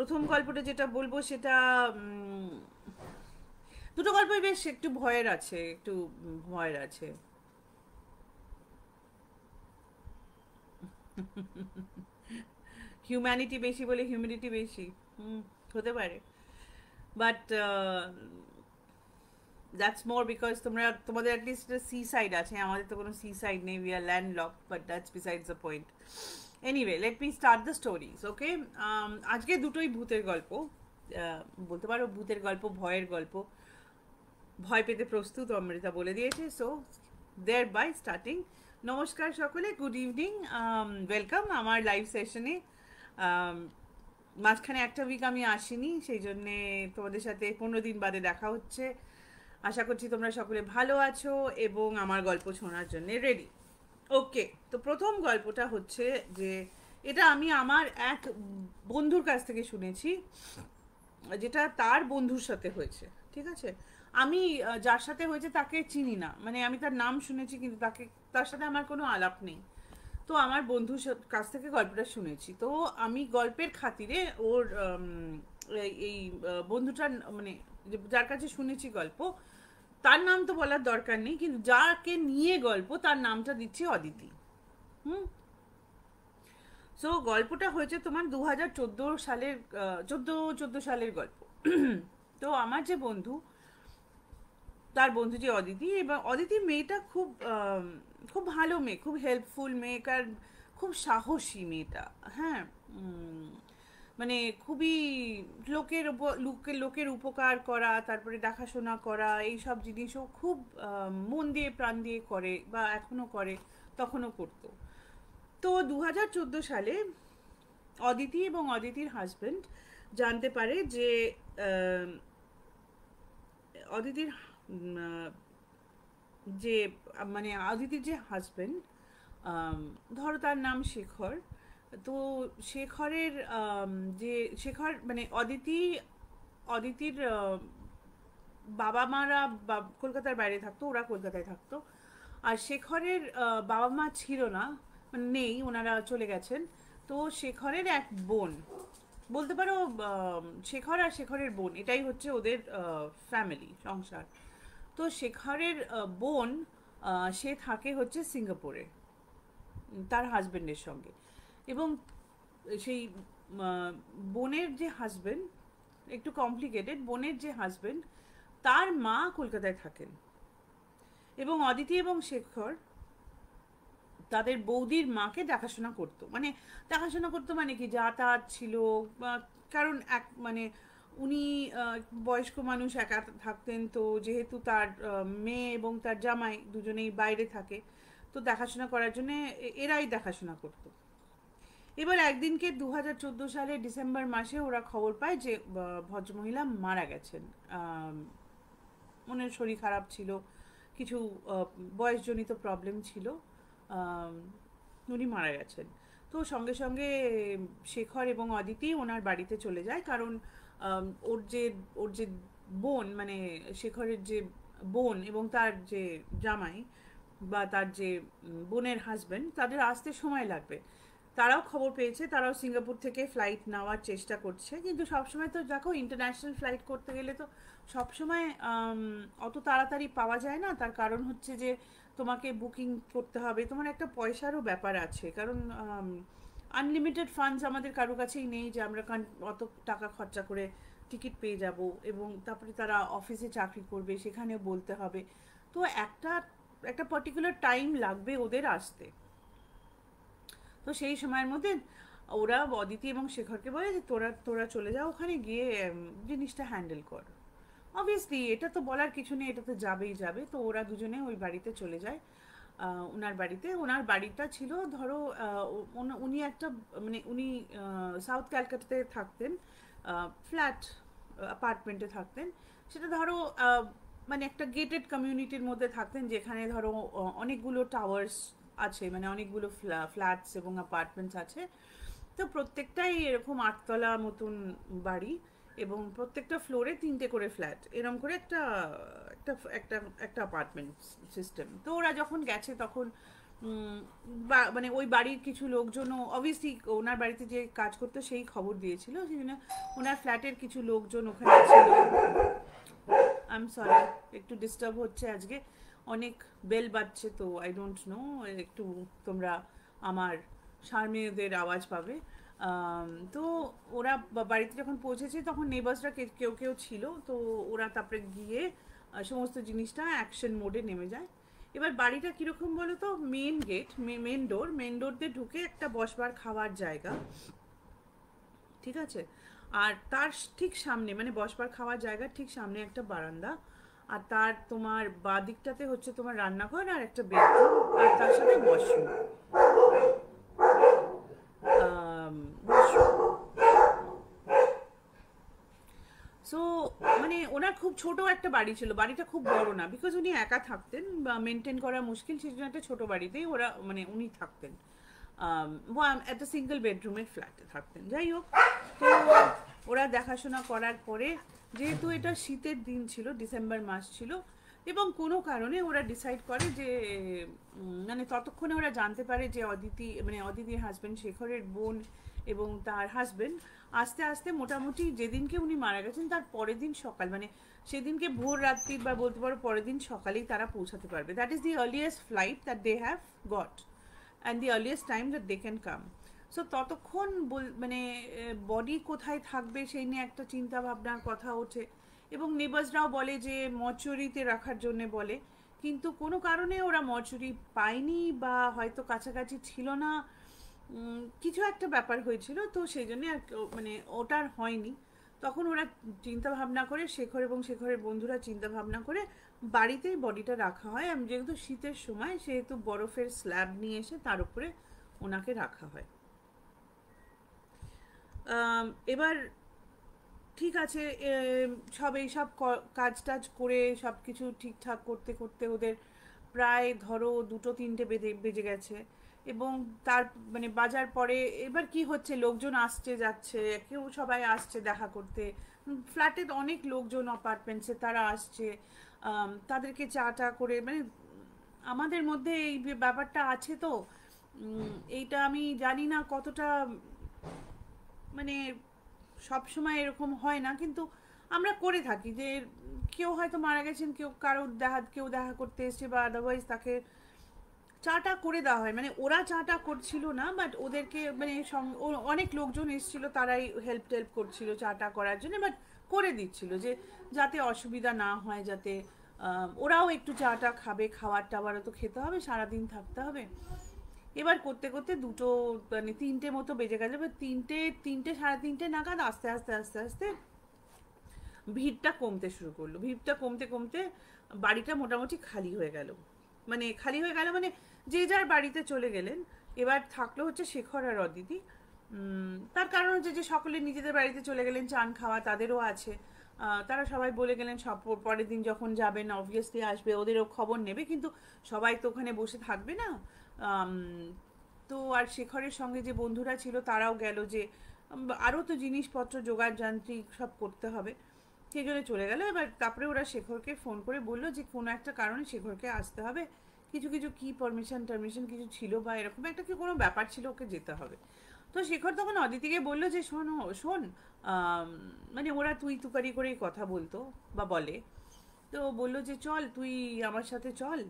প্রথম গল্পটা যেটা বলবো সেটা দুটো গল্পই বেশ একটু ভয়ের আছে, একটু ভয়ের আছে। হিউম্যানিটি বেশি বলে হিউমিডিটি বেশি। হুম, হতে পারে। বাট দ্যাটস মোর বিকজ তোমাদের অ্যাটলিস্ট সি সাইড আছে, আমাদের তো কোনো সি সাইড নেই, we are land lock, but that's besides the point. Anyway, let me start the stories, okay? আজকে দুটোই ভূতের গল্প। বলতে পারো ভূতের গল্প, ভয়ের গল্প। ভয় পেতে প্রস্তুত অমৃতা বলে দিয়েছে, সো দেয়ার বাই স্টার্টিং। নমস্কার সকলে, গুড ইভিনিং, ওয়েলকাম আমার লাইভ সেশনে। মাঝখানে একটা উইক আমি আসিনি, সেই জন্যে তোমাদের সাথে 15 দিন বাদে দেখা হচ্ছে। আশা করছি তোমরা সকলে ভালো আছো এবং আমার গল্প শোনার জন্য রেডি। ওকে, তো প্রথম গল্পটা হচ্ছে যে এটা আমি আমার এক বন্ধুর কাছ থেকে শুনেছি, যেটা তার বন্ধুর সাথে হয়েছে। ঠিক আছে? আমি যার সাথে হয়েছে তাকে চিনি না, মানে আমি তার নাম শুনেছি কিন্তু তার সাথে আমার কোনো আলাপ নেই। তো আমার বন্ধুর কাছ থেকে গল্পটা শুনেছি, তো আমি গল্পের খাতিরে ওর এই বন্ধুটার মানে যার কাছে শুনেছি গল্প, তার নাম তো বলার দরকার নেই, কিন্তু যাকে নিয়ে গল্প তার নামটা দিচ্ছি অদিতি। হুম। সো গল্পটা হয়েছে তোমার 2014 সালের, 14 সালের গল্প। তো আমার যে বন্ধু, তার বন্ধু যে অদিতি, এবং অদিতি মেয়েটা খুব খুব ভালো মেয়ে, খুব হেল্পফুল মেয়ে, আর খুব সাহসী মেয়েটা। হ্যাঁ। মানে খুবই লোকের উপকার করা, তারপরে দেখাশোনা করা, এই সব জিনিসও খুব মন দিয়ে প্রাণ দিয়ে করে, বা এখনো করে, তখনও করতো। তো 2014 সালে অদিতি এবং অদিতির হাজবেন্ড জানতে পারে যে আহ, অদিতির যে মানে অদিতির যে হাজবেন্ড, ধরো তার নাম শেখর। তো শেখরের যে শেখর মানে অদিতির বাবা মারা কলকাতার বাইরে থাকতো, ওরা কলকাতায় থাকতো। আর শেখরের বাবা মা ছিল না, মানে নেই, ওনারা চলে গেছেন। তো শেখরের এক বোন, বলতে পারো শেখর আর শেখরের বোন, এটাই হচ্ছে ওদের ফ্যামিলি, সংসার। তো শেখরের বোন, সে থাকে হচ্ছে সিঙ্গাপুরে তার হাজবেন্ডের সঙ্গে। এবং সেই বোনের যে হাজবেন্ড, একটু কমপ্লিকেটেড, বোনের যে হাজবেন্ড, তার মা কলকাতায় থাকেন। এবং অদিতি এবং শেখর তাদের বৌদির মাকে দেখাশোনা করতো, মানে দেখাশোনা করতো মানে কি, যাতায়াত ছিল, কারণ এক মানে উনি বয়স্ক মানুষ, একা থাকতেন, তো যেহেতু তার মেয়ে এবং তার জামাই দুজনেই বাইরে থাকে, তো দেখাশোনা করার জন্য এরাই দেখাশোনা করতো। এবার একদিনকে 2014 সালের ডিসেম্বর মাসে ওরা খবর পায় যে ভদ্রমহিলা মারা গেছেন। ওনার শরীর খারাপ ছিল, কিছু বয়সজনিত প্রবলেম ছিল, উনি মারা গেছেন। তো সঙ্গে সঙ্গে শেখর এবং অদিতি ওনার বাড়িতে চলে যায়, কারণ ওর যে বোন, মানে শেখরের যে বোন এবং তার যে জামাই, বা তার যে বোনের হাজব্যান্ড, তাদের আসতে সময় লাগবে। তারাও খবর পেয়েছে, তারাও সিঙ্গাপুর থেকে ফ্লাইট নেওয়ার চেষ্টা করছে, কিন্তু সবসময় তো দেখো ইন্টারন্যাশনাল ফ্লাইট করতে গেলে তো সবসময় অত তাড়াতাড়ি পাওয়া যায় না। তার কারণ হচ্ছে যে তোমাকে বুকিং করতে হবে, তোমার একটা পয়সারও ব্যাপার আছে, কারণ আনলিমিটেড ফান্ডস আমাদের কারো কাছেই নেই যে আমরা অত টাকা খরচা করে টিকিট পেয়ে যাব। এবং তারপরে তারা অফিসে চাকরি করবে, সেখানেও বলতে হবে। তো একটা একটা পার্টিকুলার টাইম লাগবে ওদের আসতে। তো সেই সময়ের মধ্যে ওরা অদিতি এবং শেখরকে বলে যে তোরা তোরা চলে যাও, ওখানে গিয়ে জিনিসটা হ্যান্ডেল কর। অবভিয়াসলি এটা তো বলার কিছু নেই, এটা তো যাবেই যাবে। তো ওরা দুজনে ওই বাড়িতে চলে যায়। ওনার বাড়িতে, ওনার বাড়িটা ছিল ধরো উনি একটা মানে উনি সাউথ ক্যালকাটাতে থাকতেন, ফ্ল্যাট অ্যাপার্টমেন্টে থাকতেন। সেটা ধরো মানে একটা গেটেড কমিউনিটির মধ্যে থাকতেন, যেখানে ধরো অনেকগুলো টাওয়ার্স আছে, মানে অনেকগুলো ফ্ল্যাটস এবং অ্যাপার্টমেন্টস আছে। তো প্রত্যেকটাই এরকম 8 তলা মতন বাড়ি, এবং প্রত্যেকটা ফ্লোরে 3টে করে ফ্ল্যাট, এরকম করে একটা একটা একটা একটা অ্যাপার্টমেন্ট সিস্টেম। তো ওরা যখন গেছে তখন মানে ওই বাড়ির কিছু লোকজনও অবভিয়াসলি ওনার বাড়িতে যে কাজ করতো সেই খবর দিয়েছিল, সেই জন্য ওনার ফ্ল্যাটের কিছু লোকজন ওখানে ছিল। আই এম সরি, একটু ডিস্টার্ব হচ্ছে আজকে, অনেক বেল বাজছে, তো আই ডোন্ট নো, একটু তোমরা আমার সামনেদের আওয়াজ পাবে। তো ওরা বাড়িতে যখন পৌঁছেছে তখন নেবার্সরা কেউ কেউ ছিল, তো ওরা তারপরে গিয়ে সমস্ত জিনিসটা অ্যাকশন মোডে নেমে যায়। এবার বাড়িটা কীরকম বলো তো, মেন গেট, মেন ডোর দিয়ে ঢুকে একটা বসবার খাওয়ার জায়গা, ঠিক আছে, আর তার ঠিক সামনে মানে বসবার খাওয়ার জায়গার ঠিক সামনে একটা বারান্দা, আর তার তোমার বাঁ দিকটাতে হচ্ছে তোমার রান্নাঘর আর একটা বেডরুম, আর তার সাথে ওয়াশরুম। সো মানে ওনার খুব ছোট একটা বাড়ি ছিল, বাড়িটা খুব বড় না, বিকজ উনি একা থাকতেন বা মেনটেন করা মুশকিল, সেই জন্য একটা ছোট বাড়িতেই ওরা মানে উনি থাকতেন, একটা সিঙ্গেল বেডরুমের ফ্ল্যাটে থাকতেন। যাই হোক, তো ওরা দেখাশোনা করার পরে, যেহেতু এটা শীতের দিন ছিল, ডিসেম্বর মাস ছিল, এবং কোনো কারণে ওরা ডিসাইড করে যে মানে ততক্ষণে ওরা জানতে পারে যে অদিতি মানে অদিতির হাজব্যান্ড শেখরের বোন এবং তার হাজব্যান্ড আস্তে আস্তে মোটামুটি যেদিনকে উনি মারা গেছেন তার পরের দিন সকাল, মানে সেদিনকে ভোর রাত্রি বা বলতে পারো পরের দিন সকালেই তারা পৌঁছাতে পারবে। That is the earliest flight that they have got and the earliest time that they can come. So ততক্ষণ মানে বডি কোথায় থাকবে সেই নিয়ে একটা চিন্তা ভাবনার কথা ওঠে, এবং নেবার্সরাও বলে যে মর্চুরিতে রাখার জন্য বলে, কিন্তু কোনো কারণে ওরা মর্চুরি পায়নি বা হয়তো কাছাকাছি ছিল না, কিছু একটা ব্যাপার হয়েছিল, তো সেই জন্য আর মানে ওটার হয়নি। তখন ওরা চিন্তা ভাবনা করে, শেখর এবং শেখরের বন্ধুরা চিন্তা ভাবনা করে বাড়িতেই বডিটা রাখা হয়, যেহেতু শীতের সময় সেহেতু বরফের স্ল্যাব নিয়ে এসে তার উপরে ওনাকে রাখা হয়। এবার ঠিক আছে, সব এইসব কাজ টাজ করে সব কিছু ঠিকঠাক করতে করতে ওদের প্রায় ধরো 2-3টে বেজে গেছে, এবং তার মানে বাজার পরে এবার কি হচ্ছে, লোকজন আসছে যাচ্ছে, কেউ সবাই আসছে দেখা করতে, ফ্ল্যাটে অনেক লোকজন অ্যাপার্টমেন্টসে তারা আসছে, তাদেরকে চা টা করে মানে আমাদের মধ্যে এই ব্যাপারটা আছে, তো এইটা আমি জানি না কতটা মানে সব সময় এরকম হয় না, কিন্তু আমরা করে থাকি যে কেউ হয়তো মারা গেছেন, কেউ দেখা করতে এসছে বা আদারওয়াইজ তাকে চাটা করে দেওয়া হয়, মানে ওরা চাটা করছিল না, বাট ওদেরকে মানে অনেক লোকজন এসেছিল, তারাই হেল্প করছিল চাটা করার জন্য, বাট করে দিচ্ছিল যে যাতে অসুবিধা না হয়, যাতে ওরাও একটু চাটা খাবে, খাবার টাবারও তো খেতে হবে, সারাদিন থাকতে হবে। এবার করতে করতে দুটো মানে 3টে মতো বেজে গেল, এবার তিনটে 3:30 নাগাদ আস্তে আস্তে আস্তে আস্তে ভিড়টা কমতে শুরু করলো, ভিড়টা কমতে কমতে বাড়িটা মোটামুটি খালি হয়ে গেল, মানে যে যার বাড়িতে চলে গেলেন। এবার থাকলো হচ্ছে শেখর আর অদিতি। তার কারণ হচ্ছে যে সকলে নিজেদের বাড়িতে চলে গেলেন, চান খাওয়া তাদেরও আছে, তারা সবাই বলে গেলেন সব পরের দিন যখন যাবেন অবভিয়াসলি আসবে, ওদেরও খবর নেবে, কিন্তু সবাই তো ওখানে বসে থাকবে না। আম, তো আর শেখরের সঙ্গে যে বন্ধুরা ছিল তারাও গেল, যে আরও তো জিনিসপত্র জোগাড় যান্ত্রিক সব করতে হবে, সেই জন্য চলে গেল। এবার তারপরে ওরা শেখরকে ফোন করে বললো যে কোনো একটা কারণে শেখরকে আসতে হবে, কিছু কিছু কি টারমিশন কিছু ছিল বা এরকম একটা কি কোনো ব্যাপার ছিল, ওকে যেতে হবে। তো শেখর তখন অদিতিকে বললো যে শোন, মানে ওরা তুই তুকারি করেই কথা বলতো বা বলে, তো বললো যে চল তুই আমার সাথে চল।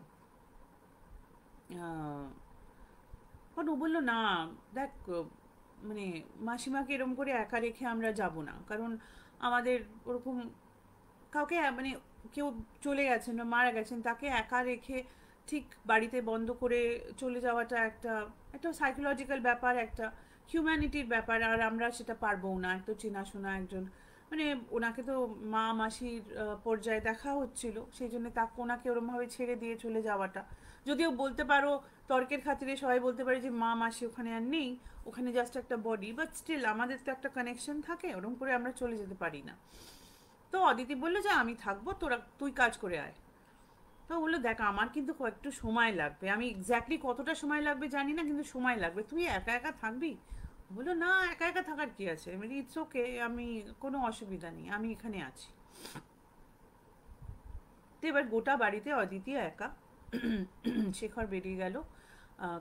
কারণ ও বললো না, দেখ মানে মাসিমাকে এরম করে একা রেখে আমরা যাব না, কারণ আমাদের ওরকম কাউকে মানে কেউ চলে গেছেন বা মারা গেছেন তাকে একা রেখে ঠিক বাড়িতে বন্ধ করে চলে যাওয়াটা একটা একটা সাইকোলজিক্যাল ব্যাপার, একটা হিউম্যানিটির ব্যাপার, আর আমরা সেটা পারবো না। এত চেনাশোনা একজন, মানে ওনাকে তো মা মাসির পর্যায়ে দেখা হচ্ছিল, সেই জন্য তাকে ওনাকে ওরমভাবে ছেড়ে দিয়ে চলে যাওয়াটা, যদিও বলতে পারো তর্কের খাতিরে সবাই বলতে পারে যে মা মাসি ওখানে আর নেই, ওখানে জাস্ট একটা বডি, বাট স্টিল আমাদের তো একটা কানেকশন থাকে, ওরকম করে আমরা চলে যেতে পারি না। তো অদিতি বললো যে আমি থাকবো, তুই কাজ করে আয়। তো বললো দেখ আমার কিন্তু একটু সময় লাগবে, আমি এক্স্যাক্টলি কতটা সময় লাগবে জানি না, কিন্তু সময় লাগবে, তুই একা একা থাকবি? বললো না, একা একা থাকার কি আছে, মানে ইটস ওকে, আমি কোনো অসুবিধা নেই, আমি এখানে আছি। তো এবার গোটা বাড়িতে অদিতি একা, শেখর বেরিয়ে গেল,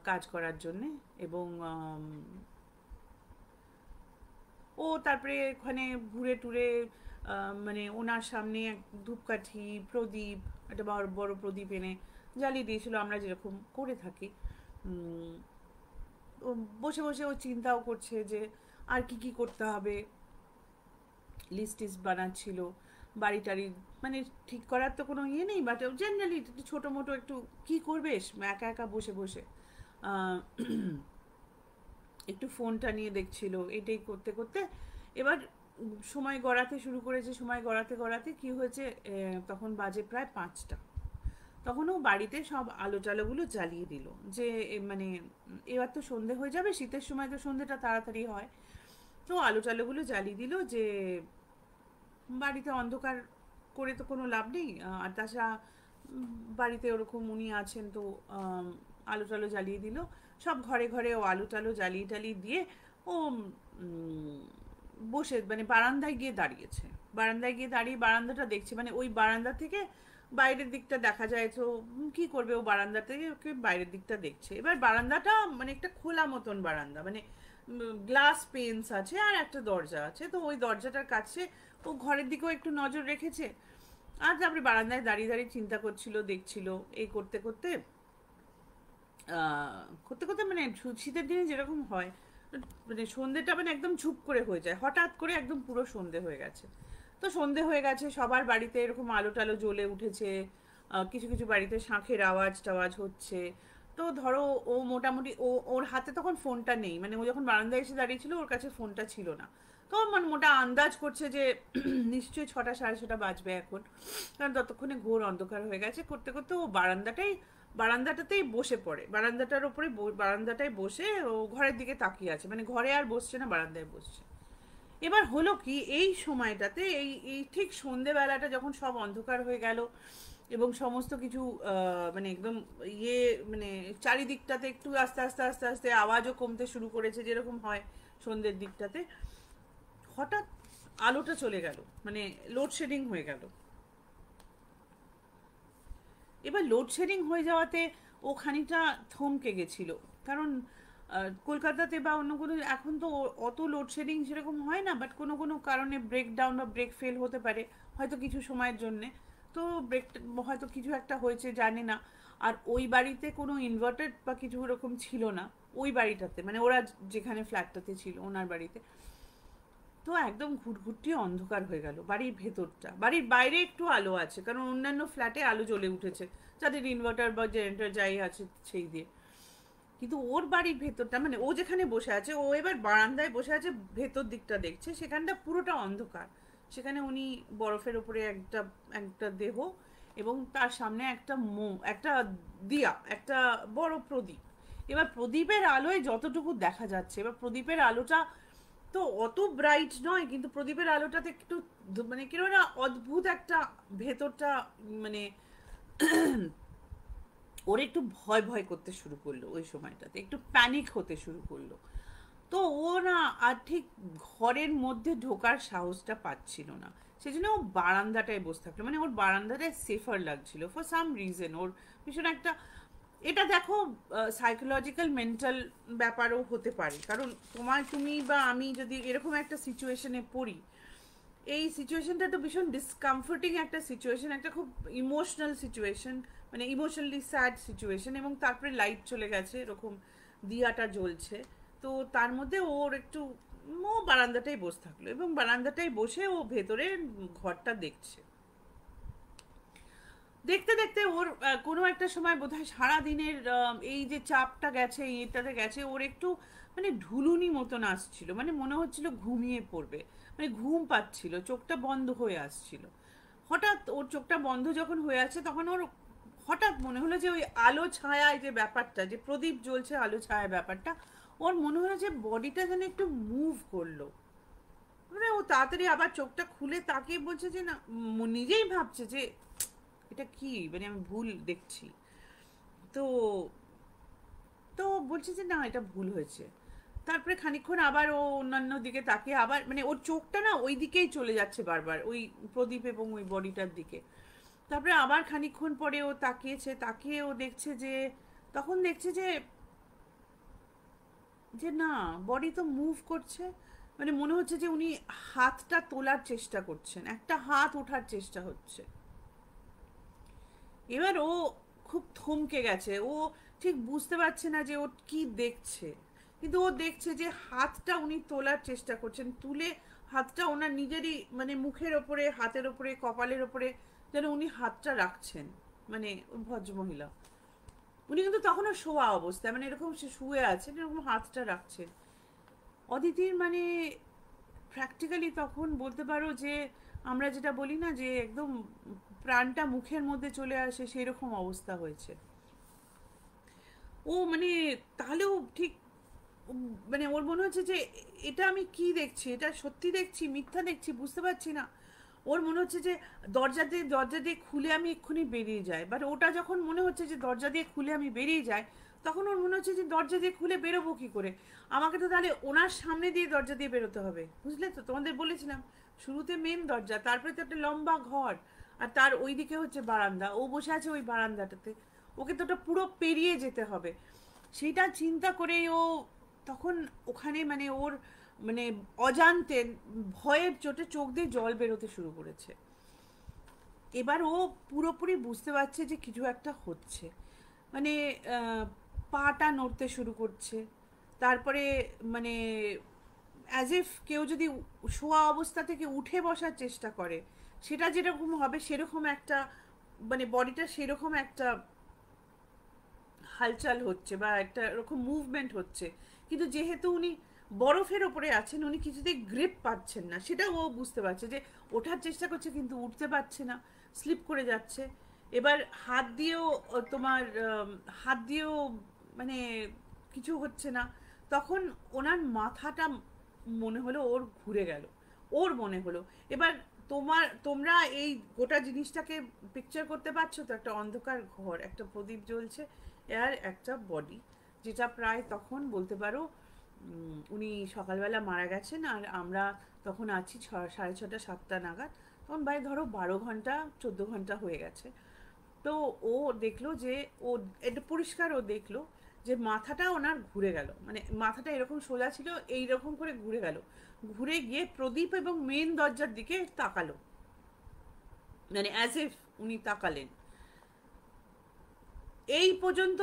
কাজ করার জন্যে। এবং ও তারপরে ওখানে ঘুরে টুরে মানে ওনার সামনে এক ধূপকাঠি প্রদীপ, একটা বড় বড় প্রদীপ এনে জ্বালিয়ে দিয়েছিল, আমরা যেরকম করে থাকি। উম, ও বসে বসে ও চিন্তাও করছে যে আর কি কি করতে হবে, লিস্ট টিস্ট বানাচ্ছিল বাড়ি টাড়ি, মানে ঠিক করার তো কোনো ইয়ে নেই, বাট জেনারেলি একটু ছোটো মোটো একটু কী করবে একা একা বসে বসে। আহ, একটু ফোনটা নিয়ে দেখছিল, এটাই করতে করতে এবার সময় গড়াতে শুরু করেছে। সময় গড়াতে গড়াতে কী হয়েছে, তখন বাজে প্রায় 5টা। তখন ও বাড়িতে সব আলো টালোগুলো জ্বালিয়ে দিল, যে মানে এবার তো সন্ধে হয়ে যাবে, শীতের সময় তো সন্ধেটা তাড়াতাড়ি হয়। তো আলো টালোগুলো জ্বালিয়ে দিল, যে বাড়িতে অন্ধকার করে তো কোনো লাভ নেই। আর তাছাড়া বাড়িতে ওরকম উনি আছেন, তো আলো টালো জ্বালিয়ে দিল সব ঘরে ঘরে। ও আলো টালো জ্বালিয়ে টালিয়ে দিয়ে ও বসে মানে বারান্দায় গিয়ে দাঁড়িয়েছে। বারান্দায় গিয়ে দাঁড়িয়ে বারান্দাটা দেখছে, মানে ওই বারান্দা থেকে বাইরের দিকটা দেখা যায়। তো কি করবে, ও বারান্দা থেকে ওকে বাইরের দিকটা দেখছে। এবার বারান্দাটা মানে একটা খোলা মতন বারান্দা, মানে গ্লাস পেন্স আছে আর একটা দরজা আছে, তো ওই দরজাটার কাছে ও ঘরের দিকেও একটু নজর রেখেছে। আর তারপরে বারান্দায় দাঁড়িয়ে দাঁড়িয়ে চিন্তা করছিল, দেখছিল, এই করতে করতে করতে করতে মানে শীতের দিনে যেরকম হয়, মানে সন্ধেটা মানে একদম ঝুপ করে হয়ে যায়, হঠাৎ করে একদম পুরো সন্ধে হয়ে গেছে। তো সন্ধে হয়ে গেছে, সবার বাড়িতে এরকম আলো টালো জ্বলে উঠেছে। কিছু কিছু বাড়িতে শাঁখের আওয়াজ টাওয়াজ হচ্ছে। তো ধরো ও মোটামুটি ওর হাতে তখন ফোনটা নেই, মানে ও যখন বারান্দায় এসে দাঁড়িয়েছিল ওর কাছে ফোনটা ছিল না। তো মানে মোটা আন্দাজ করছে যে নিশ্চয়ই 6টা সাড়ে 6টা বাজবে এখন, কারণ ততক্ষণে ঘোর অন্ধকার হয়ে গেছে। করতে করতে ও বারান্দাটাতেই বসে পড়ে, বারান্দাটার উপরে বারান্দাটায় বসে ও ঘরের দিকে তাকিয়ে আছে, মানে ঘরে আর বসছে না, বারান্দায় বসছে। এবার হলো কি, এই সময়টাতে এই এই ঠিক সন্ধেবেলাটা যখন সব অন্ধকার হয়ে গেল এবং সমস্ত কিছু মানে একদম ইয়ে, মানে চারিদিকটাতে একটু আস্তে আস্তে আস্তে আস্তে আওয়াজও কমতে শুরু করেছে, যেরকম হয় সন্ধ্যের দিকটাতে, হঠাৎ আলোটা চলে গেল, মানে লোডশেডিং হয়ে গেল। এবার লোডশেডিং হয়ে যাওয়াতে ও খানিকটা থমকে গেছিল, কারণ কলকাতাতে বা অন্য কোনো এখন তো অত লোডশেডিং সেরকম হয় না, বাট কোনো কোনো কারণে ব্রেকডাউন বা ব্রেক ফেল হতে পারে হয়তো কিছু সময়ের জন্যে। তো ব্রেক হয়তো কিছু একটা হয়েছে, জানে না। আর ওই বাড়িতে কোনো ইনভার্টার বা কিছু ওরকম ছিল না ওই বাড়িটাতে, মানে ওরা যেখানে ফ্ল্যাটটাতে ছিল ওনার বাড়িতে। তো একদম ঘুটঘুটি অন্ধকার হয়ে গেল বাড়ির ভেতরটা। বাড়ির বাইরে একটু আলো আছে, কারণ অন্যান্য ফ্ল্যাটে আলো জ্বলে উঠেছে, যাদের ইনভার্টার বা জেনারেটর যাই আছে সেই দিয়ে। কিন্তু ওর বাড়ির ভেতরটা, মানে ও যেখানে বসে আছে, ও এবার বারান্দায় বসে আছে, ভেতর দিকটা দেখছে, সেখানটা পুরোটা অন্ধকার। সেখানে উনি বরফের উপরে একটা একটা দেহ, এবং তার সামনে একটা দিয়া, একটা বড় প্রদীপ। এবার প্রদীপের আলোয় যতটুকু দেখা যাচ্ছে, এবার প্রদীপের আলোটা তো অত ব্রাইট নয়, কিন্তু প্রদীপের আলোটাতে একটু মানে কিরকম না অদ্ভুত একটা ভেতরটা, মানে ওর একটু ভয় ভয় করতে শুরু করলো, ওই সময়টাতে একটু প্যানিক হতে শুরু করলো। তো ও না আর ঠিক ঘরের মধ্যে ঢোকার সাহসটা পাচ্ছিল না, সেই জন্য ও বারান্দাটায় বসে থাকলো, মানে ওর বারান্দাটায় সেফার লাগছিল ফর সাম রিজন। ওর ভীষণ একটা, এটা দেখো সাইকোলজিক্যাল মেন্টাল ব্যাপারও হতে পারে, কারণ তুমি বা আমি যদি এরকম একটা সিচুয়েশনে পড়ি, এই সিচুয়েশনটা তো ভীষণ ডিসকমফোর্টিং একটা সিচুয়েশন, একটা খুব ইমোশনাল সিচুয়েশন, মানে ইমোশনালি স্যাড সিচুয়েশন, এবং তারপরে লাইট চলে গেছে, এরকম দিয়াটা জ্বলছে। তো তার মধ্যে ওর একটু ও বারান্দাটাই বসে থাকলো, এবং বারান্দাটাই বসে ও ভেতরে ঘরটা দেখছে। দেখতে দেখতে ওর কোনো একটা সময় বোধহয় সারাদিনের এই যে চাপটা গেছে, এটাতে গেছে, ওর একটু মানে ঢুলুনি মতন আসছিল, মানে মনে হচ্ছিল ঘুমিয়ে পড়বে, মানে ঘুম পাচ্ছিল, চোখটা বন্ধ হয়ে আসছিল। হঠাৎ ওর চোখটা বন্ধ যখন হয়ে আছে, তখন ওর হঠাৎ মনে হলো যে ওই আলো ছায়ায় যে ব্যাপারটা, যে প্রদীপ জ্বলছে আলো ছায়া ব্যাপারটা, ওর মনে হলো যে বডিটা যেন একটু মুভ করলো। মানে ও তাড়াতাড়ি আবার চোখটা খুলে তাকিয়ে বলছে যে না, নিজেই ভাবছে যে এটা কি, মানে আমি ভুল দেখছি। তো তো বলছে যে না, এটা ভুল হয়েছে। তারপরে খানিকক্ষণ আবার ও অন্যান্য দিকে তাকিয়ে আবার, মানে ওর চোখটা না ওই দিকেই চলে যাচ্ছে বারবার, ওই প্রদীপ এবং ওই বডিটার দিকে। তারপরে আবার খানিকক্ষণ পরে ও তাকিয়েছে, তাকিয়ে ও দেখছে যে, তখন দেখছে যে যে না, বডি তো মুভ করছে, মানে মনে হচ্ছে যে উনি হাতটা তোলার চেষ্টা করছেন, একটা হাত ওঠার চেষ্টা হচ্ছে। এবার ও খুব থমকে গেছে, ও ঠিক বুঝতে পারছে না যে ও কি দেখছে, কিন্তু ও দেখছে যে হাতটা উনি তোলার চেষ্টা করছেন, তুলে হাতটা ওনার নিজেরই মানে মুখের ওপরে, হাতের ওপরে, কপালের ওপরে যেন উনি হাতটা রাখছেন, মানে ভদ্রমহিলা। উনি কিন্তু তখনও শোয়া অবস্থায়, মানে এরকম সে শুয়ে আছেন, এরকম হাতটা রাখছেন। অদিতির মানে প্র্যাকটিক্যালি তখন বলতে পারো যে আমরা যেটা বলি না যে একদম প্রাণটা মুখের মধ্যে চলে আসে, সেই রকম অবস্থা হয়েছে। ও মানে তাহলেও ঠিক মানে ওর মনে হচ্ছে যে এটা আমি কি দেখছি, এটা সত্যি দেখছি, মিথ্যা দেখছি, বুঝতে পারছি না। ওর মনে হচ্ছে যে দরজা দিয়ে খুলে আমি এক্ষুনি বেরিয়ে যাই, বাট ওটা যখন মনে হচ্ছে যে দরজা দিয়ে খুলে আমি বেরিয়ে যাই, তখন ওর মনে হচ্ছে যে দরজা দিয়ে খুলে বেরোবো কি করে, আমাকে তো তাহলে ওনার সামনে দিয়ে দরজা দিয়ে বেরোতে হবে, বুঝলে তো? তোমাদের বলেছিলাম শুরুতে মেন দরজা, তারপরে তো একটা লম্বা ঘর, আর তার ওই দিকে হচ্ছে বারান্দা, ও বসে আছে ওই বারান্দাটাতে, ওকে তো ওটা পুরো পেরিয়ে যেতে হবে। সেটা চিন্তা করেই ও তখন ওখানে মানে ওর মানে অজান্তে ভয়ের চোটে চোখ দিয়ে জল বেরোতে শুরু করেছে। এবার ও পুরোপুরি বুঝতে পারছে যে কিছু একটা হচ্ছে, মানে পাটা নড়তে শুরু করছে, তারপরে মানে অ্যাজ ইফ কেউ যদি শোয়া অবস্থা থেকে উঠে বসার চেষ্টা করে, সেটা যেরকম হবে সেরকম একটা মানে বডিটা সেরকম একটা হালচাল হচ্ছে বা একটা এরকম মুভমেন্ট হচ্ছে, কিন্তু যেহেতু উনি বরফের ওপরে আছেন, উনি কিছুতেই গ্রিপ পাচ্ছেন না, সেটা ও বুঝতে পারছে যে ওঠার চেষ্টা করছে কিন্তু উঠতে পারছে না, স্লিপ করে যাচ্ছে। এবার হাত দিয়েও তোমার হাত দিয়েও মানে কিছু হচ্ছে না। তখন ওনার মাথাটা মনে হলো ওর ঘুরে গেল, ওর মনে হলো। এবার তোমরা এই গোটা জিনিসটাকে পিকচার করতে পারছো তো, একটা অন্ধকার ঘর, একটা প্রদীপ জ্বলছে, আর একটা বডি, যেটা প্রায় তখন বলতে পারো উনি সকালবেলা মারা গেছেন, আর আমরা তখন আছি 6:30 7টা নাগাদ, তখন ভাই ধরো 12 ঘন্টা 14 ঘন্টা হয়ে গেছে। তো ও দেখলো যে ও এটা পরিষ্কার ও দেখলো যে মাথাটা ওনার ঘুরে গেল, মানে মাথাটা এরকম সোজা ছিল, এইরকম করে ঘুরে গেল, ঘুরে গিয়ে প্রদীপ এবং মেন দরজার দিকে তাকালো, মানে অ্যাজ ইফ উনি তাকালেন। এই পর্যন্ত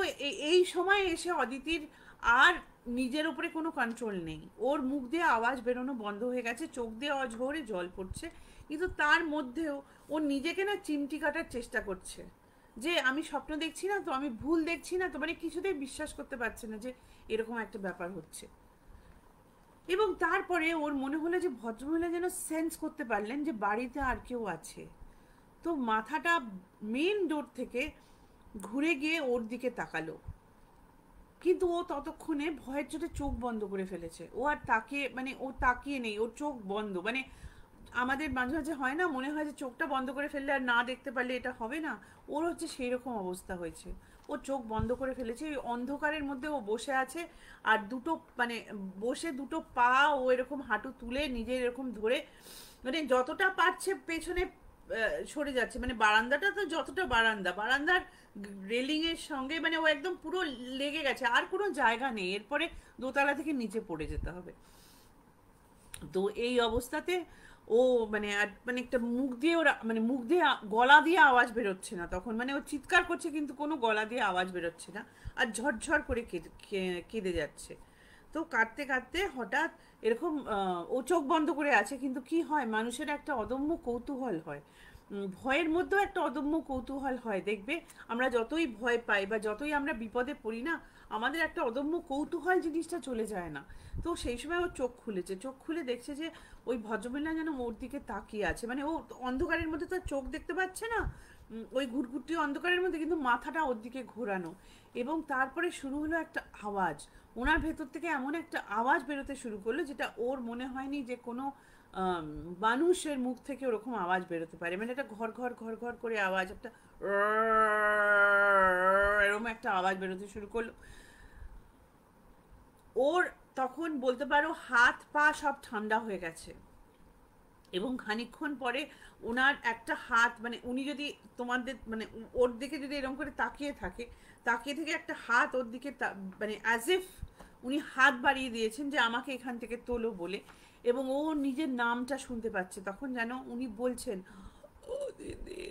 এই সময় এসে অদিতির আর নিজের উপরে কোনো কন্ট্রোল নেই, ওর মুখ দিয়ে আওয়াজ বেরোনো বন্ধ হয়ে গেছে, চোখ দিয়ে অঝরে জল পড়ছে, কিন্তু তার মধ্যেও ও নিজেকে না চিমটি কাটার চেষ্টা করছে যে আমি স্বপ্ন দেখছি না তো, আমি ভুল দেখছি না তো, মানে কিছুতেই বিশ্বাস করতে পারছে না যে এরকম একটা ব্যাপার হচ্ছে। এবং তারপরে ওর মনে হলো যে ভদ্রমহিলা যেন সেন্স করতে পারলেন যে বাড়িতে আর কেউ আছে, তো মাথাটা মেন ডোর থেকে ঘুরে গিয়ে ওর দিকে তাকালো, কিন্তু ও ততক্ষণে ভয়ের চোটে চোখ বন্ধ করে ফেলেছে, ও আর তাকিয়ে মানে ও তাকিয়ে নেই, ওর চোখ বন্ধ, মানে আমাদের মাঝে মাঝে হয় না, মনে হয় যে চোখটা বন্ধ করে ফেললে আর না দেখতে পারলে এটা হবে না, ওর হচ্ছে সেই রকম অবস্থা হয়েছে। ও চোখ বন্ধ করে ফেলেছে, ওই অন্ধকারের মধ্যে ও বসে আছে, আর দুটো মানে বসে দুটো পা ও এরকম হাঁটু তুলে নিজের এরকম ধরে, মানে যতটা পারছে পেছনে সরে যাচ্ছে, মানে বারান্দাটা তো যতটা বারান্দার রেলিং এর সঙ্গে মানে ও একদম পুরো লেগে গেছে, আর কোনো জায়গা নেই, এরপরে দোতলা থেকে নিচে পড়ে যেতে হবে। তো এই অবস্থাতে ও মানে মানে একটা মুখ দিয়ে ওরা মানে মুখ দিয়ে গলা দিয়ে আওয়াজ বেরোচ্ছে না তখন, মানে ও চিৎকার করছে কিন্তু কোনো গলা দিয়ে আওয়াজ বেরোচ্ছে না, আর ঝরঝর করে কেঁদে যাচ্ছে। তো কাঁদতে কাঁদতে হঠাৎ এরকম ও চোখ বন্ধ করে আছে, কিন্তু কি হয় মানুষের একটা অদম্য কৌতূহল হয়, ভয়ের মধ্যেও একটা অদম্য কৌতূহল হয়, দেখবে আমরা যতই ভয় পাই বা যতই আমরা বিপদে পড়ি না, আমাদের একটা অদম্য কৌতূহল জিনিসটা চলে যায় না। তো সেই সময় ও চোখ খুলেছে, চোখ খুলে দেখছে যে ওই ভদ্রমহিলা যেন ওর দিকে তাকিয়ে আছে, মানে ও অন্ধকারের মধ্যে তো চোখ দেখতে পাচ্ছে না, ওই ঘুটঘুটি অন্ধকারের মধ্যে কিন্তু মাথাটা ওর দিকে ঘোরানো। এবং তারপরে শুরু হলো একটা আওয়াজ, ওনার ভেতর থেকে এমন একটা আওয়াজ বেরোতে শুরু করলো যেটা ওর মনে হয়নি যে কোনো মানুষের মুখ থেকে ওরকম আওয়াজ বেরোতে পারে, মানে একটা ঘর ঘর ঘর ঘর করে আওয়াজ, একটা এরকম একটা আওয়াজ বেরোতে শুরু করলো। ওর তখন বলতে পারো হাত পা সব ঠান্ডা হয়ে গেছে, এবং খানিকক্ষণ পরে ওনার একটা হাত মানে উনি যদি তোমাদের মানে ওর দিকে যদি এরকম করে তাকিয়ে থেকে একটা হাত ওর দিকে মানে অ্যাজ ইফ উনি হাত বাড়িয়ে দিয়েছেন যে আমাকে এখান থেকে তোলো বলে, এবং ও নিজের নামটা শুনতে পাচ্ছে। তখন যেন উনি বলছেন ও দিদি,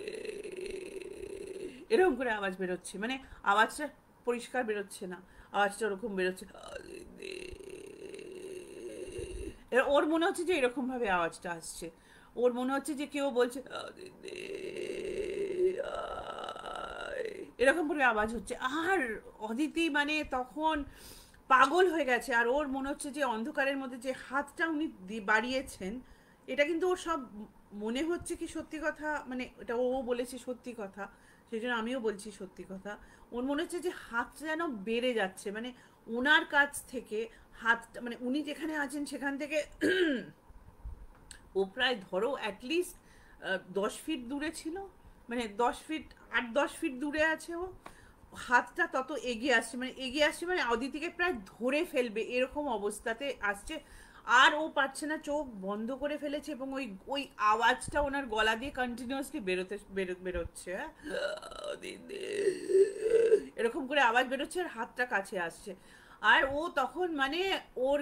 এরকম করে আওয়াজ বেরোচ্ছে, মানে আওয়াজটা পরিষ্কার বেরোচ্ছে না, আওয়াজটা ওরকম বেরোচ্ছে ও দিদি। ওর মনে হচ্ছে যে এরকম ভাবে আওয়াজটা আসছে, ওর মনে হচ্ছে যে কেউ বলছে ও দিদি, আয়, এরকম করে আওয়াজ হচ্ছে। আর অদিতি মানে তখন পাগল হয়ে গেছে, আর ওর মনে হচ্ছে যে অন্ধকারের মধ্যে যে হাতটা উনি বাড়িয়েছেন, এটা কিন্তু ওর সব মনে হচ্ছে কি সত্যি কথা, মানে এটা ও বলেছে সত্যি কথা, সেই জন্য আমিও বলছি সত্যি কথা। ওর মনে হচ্ছে যে হাতটা যেন বেড়ে যাচ্ছে, মানে ওনার কাছ থেকে হাতটা, মানে উনি যেখানে আছেন সেখান থেকে ও প্রায় ধরো অ্যাটলিস্ট 10 ফিট দূরে ছিল, মানে 10 ফিট, 8-10 ফিট দূরে আছে ও। হাতটা তত এগিয়ে আসছে, মানে এগিয়ে আসছে, মানে অদিতিকে প্রায় ধরে ফেলবে এরকম অবস্থাতে আসছে। আর ও পারছে না, চোখ বন্ধ করে ফেলেছে, এবং ওই ওই আওয়াজটা ওনার গলা দিয়ে কন্টিনিউয়াসলি বেরোচ্ছে, হ্যাঁ, দিদি, এরকম করে আওয়াজ বেরোচ্ছে, আর হাতটা কাছে আসছে। আর ও তখন মানে ওর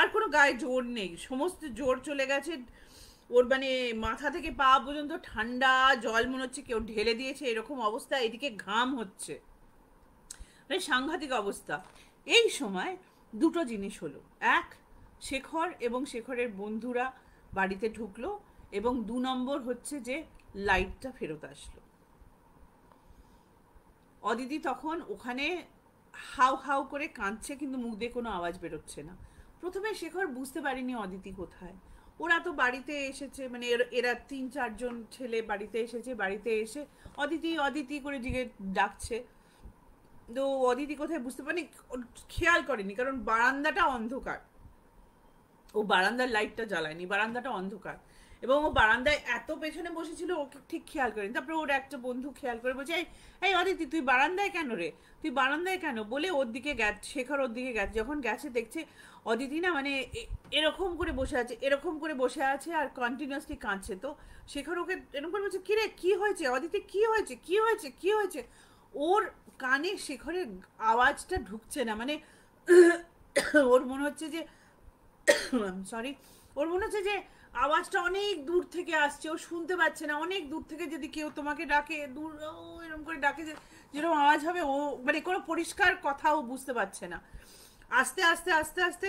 আর কোনো গায়ে জোর নেই, সমস্ত জোর চলে গেছে ওর, মানে মাথা থেকে পা পর্যন্ত ঠান্ডা জল মনে হচ্ছে কেউ ঢেলে দিয়েছে, এরকম অবস্থা, এদিকে ঘাম হচ্ছে, মানে সাংঘাতিক অবস্থা। এই সময় দুটো জিনিস হলো, এক, শেখর এবং শেখরের বন্ধুরা বাড়িতে ঢুকলো, এবং 2 নম্বর হচ্ছে যে লাইটটা ফেরত আসলো। অদিতি তখন ওখানে হাউ হাউ করে কাঁদছে, কিন্তু মুখ দিয়ে কোনো আওয়াজ বেরোচ্ছে না। প্রথমে শেখর বুঝতে পারেনি অদিতি কোথায়। ওরা তো বাড়িতে এসেছে, মানে এরা 3-4 জন ছেলে বাড়িতে এসেছে, বাড়িতে এসে অদিতি অদিতি করে ডাকছে। তো অদিতি কোথায় বুঝতে পারেনি, খেয়াল করেনি, কারণ বারান্দাটা অন্ধকার, ও বারান্দার লাইটটা জ্বালায়নি, বারান্দাটা অন্ধকার, এবং ও বারান্দায় এত পেছনে বসেছিল ওকে ঠিক খেয়াল করেনি। তারপরে ওর একটা বন্ধু খেয়াল করে বলছে, এই এই অদিতি, তুই বারান্দায় কেন রে, তুই বারান্দায় কেন, বলে ওর দিকে গেছে, শেখর ওর দিকে গেছে। যখন গেছে দেখছে অদিতি না, মানে এরকম করে বসে আছে, এরকম করে বসে আছে, আর কন্টিনিউয়াসলি কাঁদছে। তো শেখর ওকে এরকম করে বলছে, কিরে কি হয়েছে অদিতি, কি হয়েছে, কি হয়েছে, কি হয়েছে। ওর কানে শেখরের আওয়াজটা ঢুকছে না, মানে ওর মনে হচ্ছে যে সরি, ওর মনে হচ্ছে যে আওয়াজটা অনেক দূর থেকে আসছে, ও শুনতে পাচ্ছে না। অনেক দূর থেকে যদি কেউ তোমাকে ডাকে, দূর এরকম করে ডাকে, যেরকম আওয়াজ হবে, ও মানে কোনো পরিষ্কার কথা ও বুঝতে পারছে না। আস্তে আস্তে আস্তে আস্তে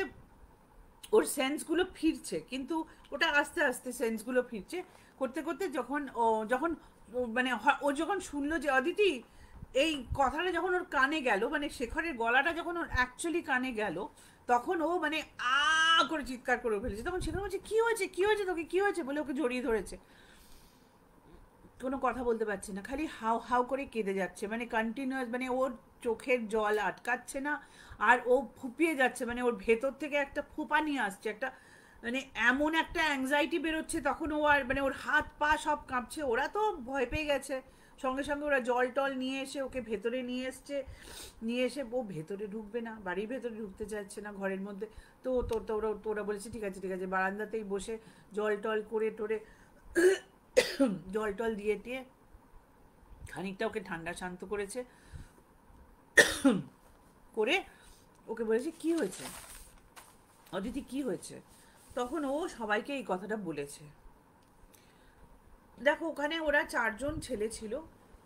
ওর সেন্সগুলো ফিরছে, কিন্তু ওটা আস্তে আস্তে সেন্সগুলো ফিরছে, করতে করতে মানে ও যখন শুনলো যে অদিতি, এই কথাটা যখন ওর কানে গেল, মানে শেখরের গলাটা যখন ওর অ্যাকচুয়ালি কানে গেল, তখন ও মানে করে চিৎকার করে ফেলেছে। তখন শেখর বলছে, কি হয়েছে, কি হয়েছে তোকে, কি হয়েছে, বলে ওকে জড়িয়ে ধরেছে। কোনো কথা বলতে পারছে না, খালি হাউ হাউ করে কেঁদে যাচ্ছে, মানে কন্টিনিউয়াস, মানে ওর চোখের জল আটকাচ্ছে না, আর ও ফুপিয়ে যাচ্ছে, মানে ওর ভেতর থেকে একটা ফুপানি আসছে, একটা মানে এমন একটা অ্যাংজাইটি বেরোচ্ছে তখন। ও আর মানে ওর হাত পা সব কাঁপছে। ওরা তো ভয় পেয়ে গেছে, সঙ্গে সঙ্গে ওরা জল টল নিয়ে এসে ওকে ভেতরে নিয়ে এসছে, নিয়ে এসে ও ভেতরে ঢুকবে না, বাড়ির ভেতরে ঢুকতে চাইছে না, ঘরের মধ্যে। তো তোরা বলেছে ঠিক আছে ঠিক আছে, বারান্দাতেই বসে জল টল করে টোরে জল টল দিয়ে টিয়ে খানিকটা ওকে ঠান্ডা শান্ত করেছে, করে ওকে বলেছে কি হয়েছে অদিতি, কি হয়েছে। তখন ও সবাইকে এই কথাটা বলেছে। দেখো ওখানে ওরা 4 জন ছেলে ছিল,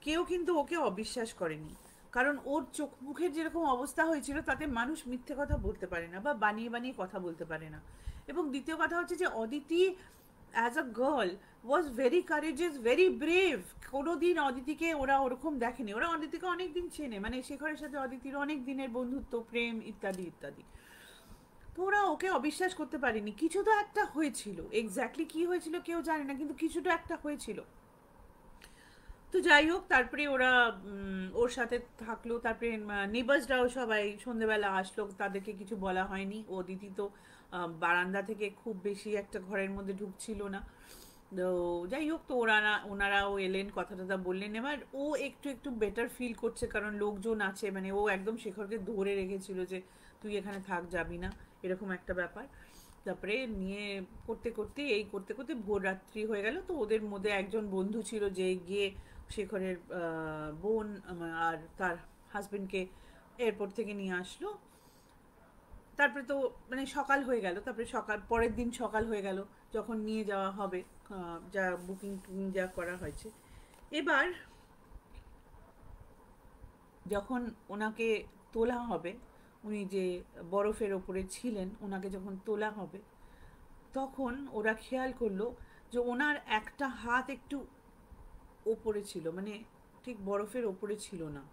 কেউ কিন্তু ওকে অবিশ্বাস করেনি, কারণ ওর চোখ মুখের যেরকম অবস্থা হয়েছিল তাতে মানুষ মিথ্যে কথা বলতে পারে না, বা বানিয়ে বানিয়ে কথা বলতে পারে না। এবং দ্বিতীয় কথা হচ্ছে যে Aditi as a girl was very courageous, very brave. কোনোদিন অদিতিকে ওরা ওরকম দেখেনি, ওরা অদিতিকে অনেক দিন চেনে, মানে শেখরের সাথে অদিতির অনেক দিনের বন্ধুত্ব, প্রেম ইত্যাদি ইত্যাদি। তো ওরা ওকে অবিশ্বাস করতে পারেনি, কিছু তো একটা হয়েছিল, এক্স্যাক্টলি কি হয়েছিল কেউ জানে না, কিন্তু কিছু তো একটা হয়েছিল। তো যাই হোক, তারপরে ওরা ওর সাথে থাকলো, তারপরে নেবার্সরাও সবাই সন্ধেবেলা আসলো, তাদেরকে কিছু বলা হয়নি। ও দিদি তো বারান্দা থেকে খুব বেশি একটা ঘরের মধ্যে ঢুকছিল না। তো যাই হোক, তো ওনারাও এলেন, কথা টথা বললেন। এবার ও একটু একটু বেটার ফিল করছে, কারণ লোকজন আছে, মানে ও একদম শেখরকে ধরে রেখেছিল যে তুই এখানে থাক, যাবি না, এরকম একটা ব্যাপার। তারপরে নিয়ে করতে করতে ভোর রাত্রি হয়ে গেল। তো ওদের মধ্যে একজন বন্ধু ছিল যে গিয়ে শেখরের বোন আর তার হাজবেন্ডকে এয়ারপোর্ট থেকে নিয়ে আসলো। তারপরে তো মানে সকাল হয়ে গেল, তারপরে পরের দিন সকাল হয়ে গেল যখন নিয়ে যাওয়া হবে, যা বুকিং টুকিং যা করা হয়েছে। এবার যখন ওনাকে তোলা হবে, উনি যে বরফের ওপরে ছিলেন, ওনাকে যখন তোলা হবে, তখন ওরা খেয়াল করলো যে ওনার একটা হাত একটু ওপরে ছিল, মানে ঠিক বরফের ওপরে ছিল না।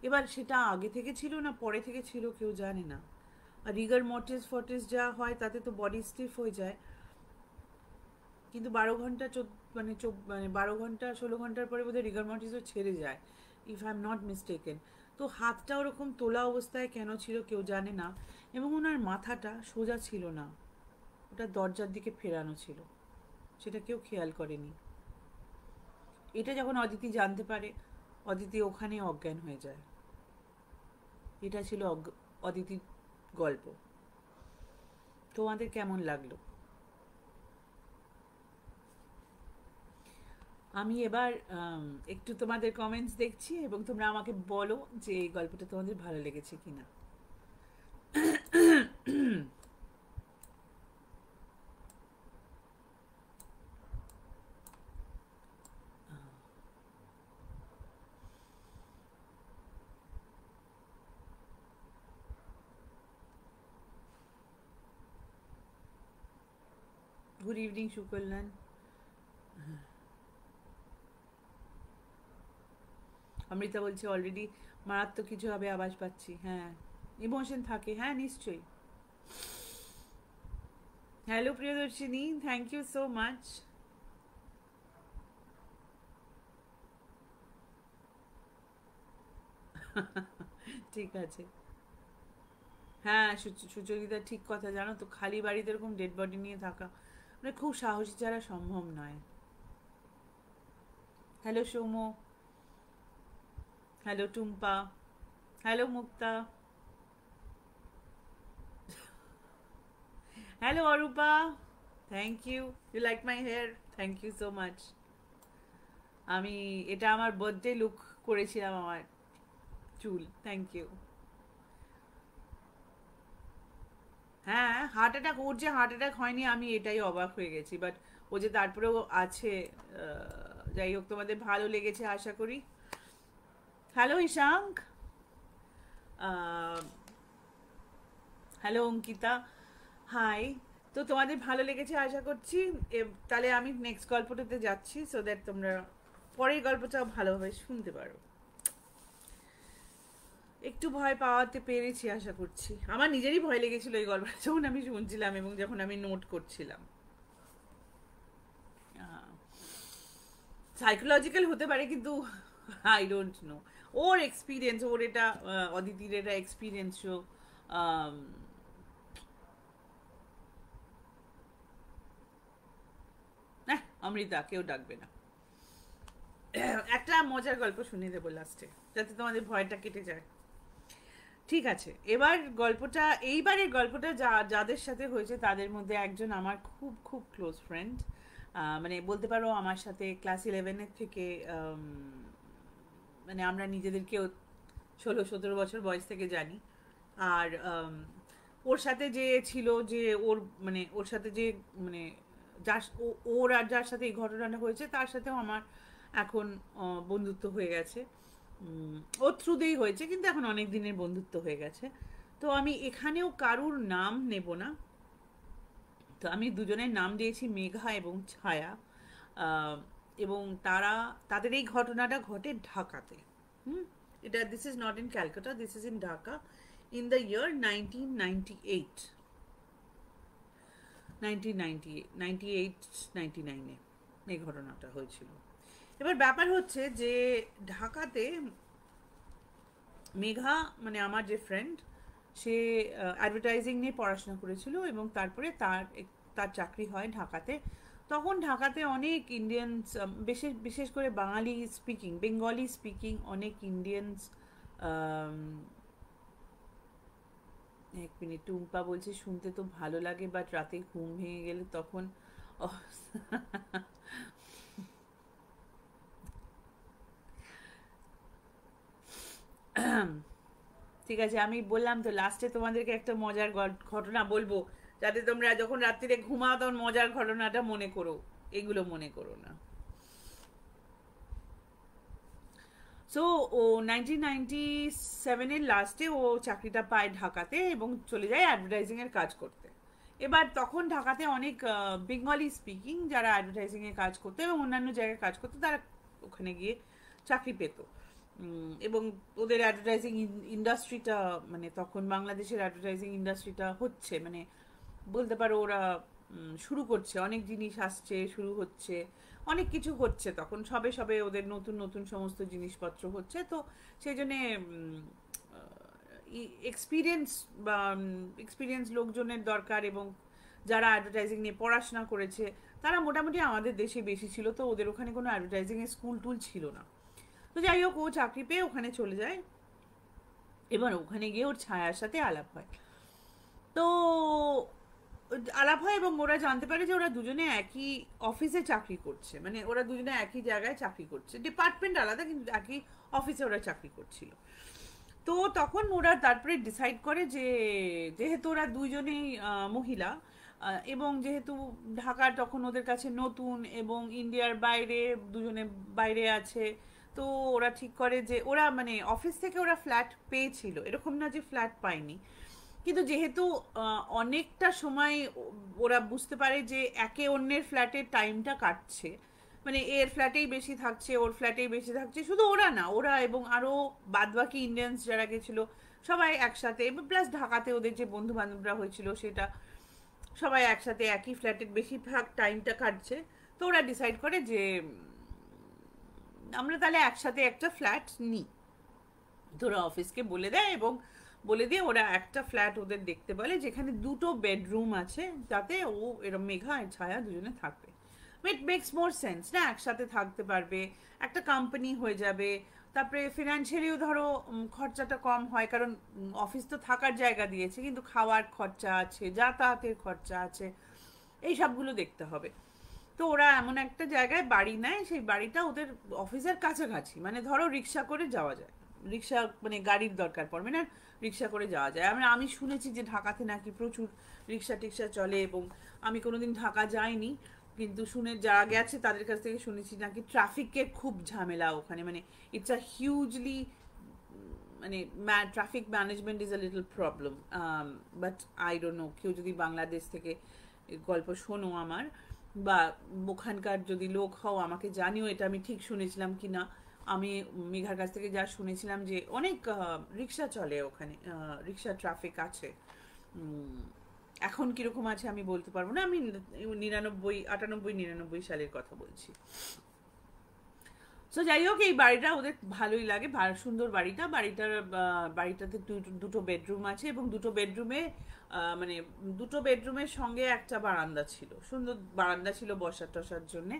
এবার সেটা আগে থেকে ছিল না পরে থেকে ছিল কেউ জানে না। আর রিগার মর্টিস ফর্টিস যা হয় তাতে তো বডি স্টিফ হয়ে যায়, কিন্তু 12 ঘন্টা মানে 12 ঘন্টা 16 ঘন্টার পরে বোধহয় রিগার মর্টিসও ছেড়ে যায়, if I am not mistaken. তো হাতটা ওরকম তোলা অবস্থায় কেন ছিল কেউ জানে না, এবং ওনার মাথাটা সোজা ছিল না, ওটা দরজার দিকে ফেরানো ছিল, সেটা কেউ খেয়াল করেনি। এটা যখন অদিতি জানতে পারে, অদিতি ওখানে অজ্ঞান হয়ে যায়। এটা ছিল অদিতির গল্প। তোমাদের কেমন লাগলো? আমি এবার একটু তোমাদের কমেন্টস দেখছি, এবং তোমরা আমাকে বলো যে এই গল্পটা তোমাদের ভালো লেগেছে কিনা। Good evening Sukalyan. অমৃতা বলছে অলরেডি মারাত্মক কিছু হবে, আওয়াজ পাচ্ছি। হ্যাঁ, ইমোশন থাকে, হ্যাঁ নিশ্চয়ই। Hello Priyadarshini, thank you so much. ঠিক আছে। হ্যাঁ, সুচরিতা ঠিক কথা, জানো তো, খালি বাড়িতে এরকম ডেড বডি নিয়ে থাকা মানে খুব সাহসী ছাড়া সম্ভব নয়। Hello Soumya, hello Tumpa, hello Mukta, hello Arupa, thank you. You like my hair, thank you so much. আমি এটা আমার বার্থডে লুক করেছিলাম আমার চুল, থ্যাংক ইউ। হ্যাঁ, হার্ট অ্যাটাক, ওর যে হার্ট অ্যাটাক হয়নি আমি এটাই অবাক হয়ে গেছি, বাট ও যে তারপরেও আছে। যাই হোক, তোমাদের ভালো লেগেছে আশা করি। Hello Ishank, hello Ankita, hi. তো তোমাদের ভালো লেগেছে আশা করছি। তাহলে আমি নেক্সট গল্পটাতে যাচ্ছি, সো দ্যাট তোমরা পরের গল্পটাও ভালোভাবে শুনতে পারো। একটু ভয় পাওয়াতে পেরেছি আশা করছি। আমার নিজেরই ভয় লেগেছিল এই গল্পটা যখন আমি শুনছিলাম এবং যখন আমি নোট করছিলাম। সাইকোলজিক্যাল হতে পারে, কিন্তু আই ডোন্ট নো। ওর এক্সপিরিয়েন্স, ওর এটা অদিতির এটা এক্সপিরিয়েন্সও। অমৃতা, কেউ ডাকবে না। একটা মজার গল্প শুনিয়ে দেবো লাস্টে, যাতে তোমাদের ভয়টা কেটে যায়। ঠিক আছে, এবার গল্পটা, এইবারের গল্পটা যাদের সাথে হয়েছে তাদের মধ্যে একজন আমার খুব খুব ক্লোজ ফ্রেন্ড। মানে বলতে পারো আমার সাথে ক্লাস 11-এর থেকে, মানে আমরা নিজেদেরকেও 16-17 বছর বয়স থেকে জানি। আর ওর সাথে যে ছিল, যে ওর মানে ওর সাথে যে মানে ওর আর যার সাথে এই ঘটনাটা হয়েছে তার সাথেও আমার এখন বন্ধুত্ব হয়ে গেছে। ওর থ্রুতেই হয়েছে, কিন্তু এখন অনেক দিনের বন্ধুত্ব হয়ে গেছে। তো আমি এখানেও কারুর নাম নেব না, তো আমি দুজনের নাম দিয়েছি মেঘা এবং ছায়া। আহ, এবং তাদের এই ঘটনাটা ঘটে ঢাকাতে। হুম, এটা this is not in Calcutta, this is in Dhaka, in the year 1998, 1998-99-এ এই ঘটনাটা হয়েছিল। এবার ব্যাপার হচ্ছে যে ঢাকাতে মেঘা, মানে আমার যে ফ্রেন্ড, সে অ্যাডভার্টাইজিং নিয়ে পড়াশোনা করেছিল এবং তারপরে তার চাকরি হয় ঢাকাতে। তখন ঢাকাতে অনেক ইন্ডিয়ানস, বিশেষ বিশেষ করে বাঙালি স্পিকিং, বেঙ্গলি স্পিকিং অনেক ইন্ডিয়ানস। এক মিনিট, টুম্পা বলছে শুনতে তো ভালো লাগে, বাট রাতে ঘুম ভেঙে গেলে তখন ঠিক আছে, আমি বললাম তো লাস্টে তোমাদেরকে একটা মজার ঘটনা বলবো, যাতে তোমরা যখন রাত্রিরে ঘুমাও তখন মজার ঘটনাটা মনে করো, এগুলো মনে করো না। সো ও 1997-এর লাস্টে ও চাকরিটা পায় ঢাকাতে এবং চলে যায় অ্যাডভার্টাইজিংয়ের কাজ করতে। এবার তখন ঢাকাতে অনেক বেঙ্গলি স্পিকিং যারা অ্যাডভার্টাইজিংয়ে কাজ করতো এবং অন্যান্য জায়গায় কাজ করতো, তারা ওখানে গিয়ে চাকরি পেত। এবং ওদের অ্যাডভার্টাইজিং ইন্ডাস্ট্রিটা, মানে তখন বাংলাদেশের অ্যাডভার্টাইজিং ইন্ডাস্ট্রিটা হচ্ছে, মানে বলতে পারো ওরা শুরু করছে, অনেক জিনিস আসছে, শুরু হচ্ছে, অনেক কিছু হচ্ছে, তখন সবে সবে ওদের নতুন নতুন সমস্ত জিনিসপত্র হচ্ছে। তো সেই জন্যে এক্সপিরিয়েন্স বা এক্সপিরিয়েন্স লোকজনের দরকার, এবং যারা অ্যাডভার্টাইজিং নিয়ে পড়াশোনা করেছে তারা মোটামুটি আমাদের দেশে বেশি ছিল। তো ওদের ওখানে কোনো অ্যাডভার্টাইজিংয়ের স্কুল টুল ছিল না। তো যাই হোক, ও চাকরি পেয়ে ওখানে চলে যায়। এবার ওখানে গিয়ে ওর ছায়ার সাথে আলাপ হয়। তো আলাপ হয় এবং ওরা জানতে পারে যে ওরা দুজনে একই অফিসে চাকরি করছে, মানে ওরা দুজনে একই জায়গায় চাকরি করছে, ডিপার্টমেন্ট আলাদা কিন্তু একই অফিসে ওরা চাকরি করছিল। তো তখন ওরা তারপরে ডিসাইড করে যে যেহেতু ওরা দুইজনেই মহিলা, এবং যেহেতু ঢাকা তখন ওদের কাছে নতুন এবং ইন্ডিয়ার বাইরে দুজনে বাইরে আছে, তো ওরা ঠিক করে যে ওরা মানে অফিস থেকে ওরা ফ্ল্যাট পেয়েছিল, এরকম না যে ফ্ল্যাট পায়নি, কিন্তু যেহেতু অনেকটা সময় ওরা বুঝতে পারে যে একে অন্যের ফ্ল্যাটের টাইমটা কাটছে, মানে এর ফ্ল্যাটেই বেশি থাকছে, ওর ফ্ল্যাটেই বেশি থাকছে, শুধু ওরা না, ওরা এবং আরও বাদবাকি ইন্ডিয়ানস যারা গেছিল সবাই একসাথে, এবং প্লাস ঢাকাতে ওদের যে বন্ধু বান্ধবরা হয়েছিল সেটা সবাই একসাথে একই ফ্ল্যাটের বেশিরভাগ টাইমটা কাটছে। তো ওরা ডিসাইড করে যে আমরা তাহলে একসাথে একটা ফ্ল্যাট নিই। তো ওরা অফিসকে বলে দেয় এবং বলে দিয়ে ওরা একটা ফ্ল্যাট ওদের দেখতে বলে যেখানে 2টো বেডরুম আছে, যাতে ও এরম মেঘা আর ছায়া দুজনে থাকবে। ইট মেক্স মোর সেন্স না, একসাথে থাকতে পারবে, একটা কোম্পানি হয়ে যাবে, তারপরে ফিনান্সিয়ালিও ধরো খরচাটা কম হয়, কারণ অফিস তো থাকার জায়গা দিয়েছে কিন্তু খাওয়ার খরচা আছে, যাতায়াতের খরচা আছে, এই সবগুলো দেখতে হবে। তো ওরা এমন একটা জায়গায় বাড়ি নেয়, সেই বাড়িটা ওদের অফিসের কাছাকাছি, মানে ধরো রিক্সা করে যাওয়া যায়, রিক্সা মানে গাড়ির দরকার পড়বে না, রিক্সা করে যাওয়া যায়। আমি শুনেছি যে ঢাকাতে নাকি প্রচুর রিক্সা টিক্সা চলে, এবং আমি কোনোদিন ঢাকা যাইনি, কিন্তু শুনে যারা গেছে তাদের কাছ থেকে শুনেছি নাকি ট্রাফিকের খুব ঝামেলা ওখানে, মানে ইটস আ হিউজলি, মানে traffic management is a little problem. But I don't no, কেউ যদি বাংলাদেশ থেকে গল্প শোনো আমার, বা ওখানকার যদি লোক হও আমাকে জানিও এটা আমি ঠিক শুনেছিলাম কি না। আমি মেঘার কাছ থেকে যা শুনেছিলাম যে অনেক রিক্সা চলে ওখানে, রিক্সা ট্রাফিক আছে। এখন কীরকম আছে আমি বলতে পারবো না, আমি 99 সালের কথা বলছি। সো যাই হোক, এই বাড়িটা ওদের ভালোই লাগে, সুন্দর বাড়িটাতে 2টো বেডরুম আছে, এবং 2টো বেডরুমে মানে 2টো বেডরুমের সঙ্গে একটা বারান্দা ছিল, সুন্দর বারান্দা ছিল বসার টসার জন্যে,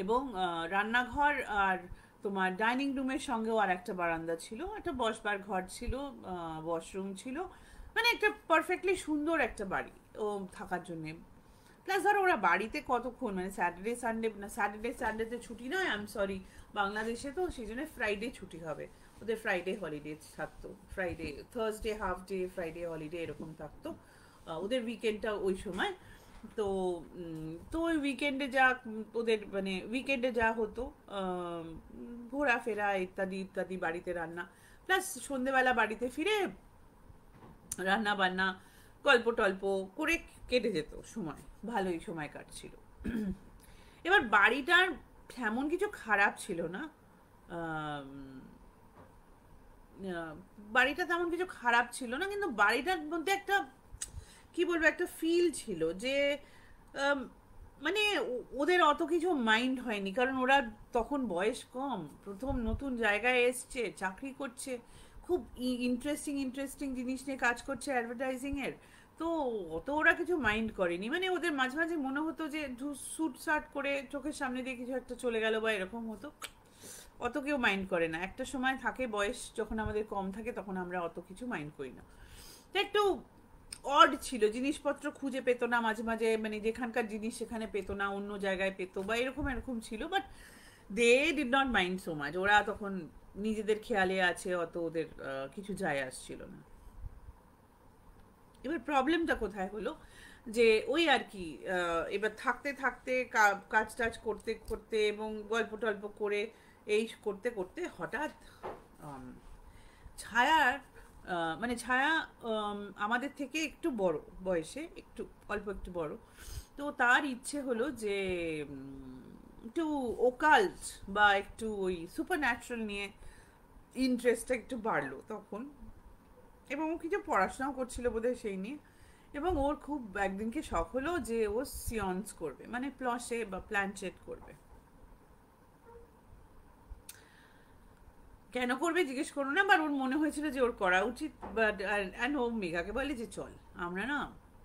এবং রান্নাঘর আর তোমার ডাইনিং রুমের সঙ্গেও আর একটা বারান্দা ছিল, একটা বসবার ঘর ছিল, ওয়াশরুম ছিল, মানে একটা পারফেক্টলি সুন্দর একটা বাড়ি ও থাকার জন্যে। প্লাস ধরো ওরা বাড়িতে কতক্ষণ, মানে স্যাটারডে সানডে না, স্যাটারডে সানডেতে ছুটি নয়, আই এম সরি, বাংলাদেশে তো সেই জন্য ফ্রাইডে ছুটি হবে, ওদের ফ্রাইডে হলিডে থাকতো, Friday Thursday half day, Friday holiday এরকম থাকতো ওদের উইকেন্ডটা ওই সময়। তো তো ওই উইকেন্ডে যা ওদের মানে উইকেন্ডে যা হতো ঘোরাফেরা ইত্যাদি ইত্যাদি, বাড়িতে রান্না, প্লাস সন্ধেবেলা বাড়িতে ফিরে রান্না বান্না গল্প টল্প করে কেটে যেত সময়, ভালোই সময় কাটছিল। এবার বাড়িটার তেমন কিছু খারাপ ছিল না, বাড়িটা তেমন কিছু খারাপ ছিল না, কিন্তু বাড়িটার মধ্যে একটা কি বলবো, একটা ফিল ছিল যে মানে ওদের অত কিছু মাইন্ড হয়নি, কারণ ওরা তখন বয়স কম, প্রথম নতুন জায়গায় এসছে, চাকরি করছে, খুব ইন্টারেস্টিং ইন্টারেস্টিং জিনিস নিয়ে কাজ করছে অ্যাডভার্টাইজিংয়ের। তো অত ওরা কিছু মাইন্ড করেনি, মানে ওদের মাঝে মাঝে মনে হতো যে স্যুট শার্ট করে চোখের সামনে দিয়ে কিছু একটা চলে গেল বা এরকম হতো, অত কেউ মাইন্ড করে না। একটা সময় থাকে বয়স যখন আমাদের কম থাকে, তখন আমরা অত কিছু মাইন্ড করি না। তো একটু অড ছিল, জিনিসপত্র খুঁজে পেতো না মাঝে মাঝে, মানে যেখানকার জিনিস সেখানে পেতো না, অন্য জায়গায় পেতো বা এরকম এরকম ছিল, but they did not mind so much. ওরা তখন নিজেদের খেয়ালে আছে, অত ওদের কিছু যায় আসছিল না। এবার প্রবলেমটা কোথায় হলো, যে ওই আর কি এবার থাকতে থাকতে কাজ টাজ করতে করতে এবং গল্প টল্প করে এই করতে করতে হঠাৎ আম, ছায়ার মানে ছায়া আমাদের থেকে একটু বড় বয়সে, একটু অল্প একটু বড়। তো তার ইচ্ছে হলো যে একটু ওকাল্ট বা একটু ওই সুপার ন্যাচারাল নিয়ে ইন্টারেস্টটা একটু বাড়লো তখন। এবং ও কিছু পড়াশোনাও করছিল বোধহয় সেই নিয়ে। এবং ওর খুব একদিনকে শখ হলো যে ও সিয়ন্স করবে, মানে প্লসে বা প্ল্যানচেট করবে। কেন করবে জিজ্ঞেস করো না, বাট ওর মনে হয়েছিল যে ওর করা উচিত। বাট ও মেঘাকে বলে যে চল আমরা না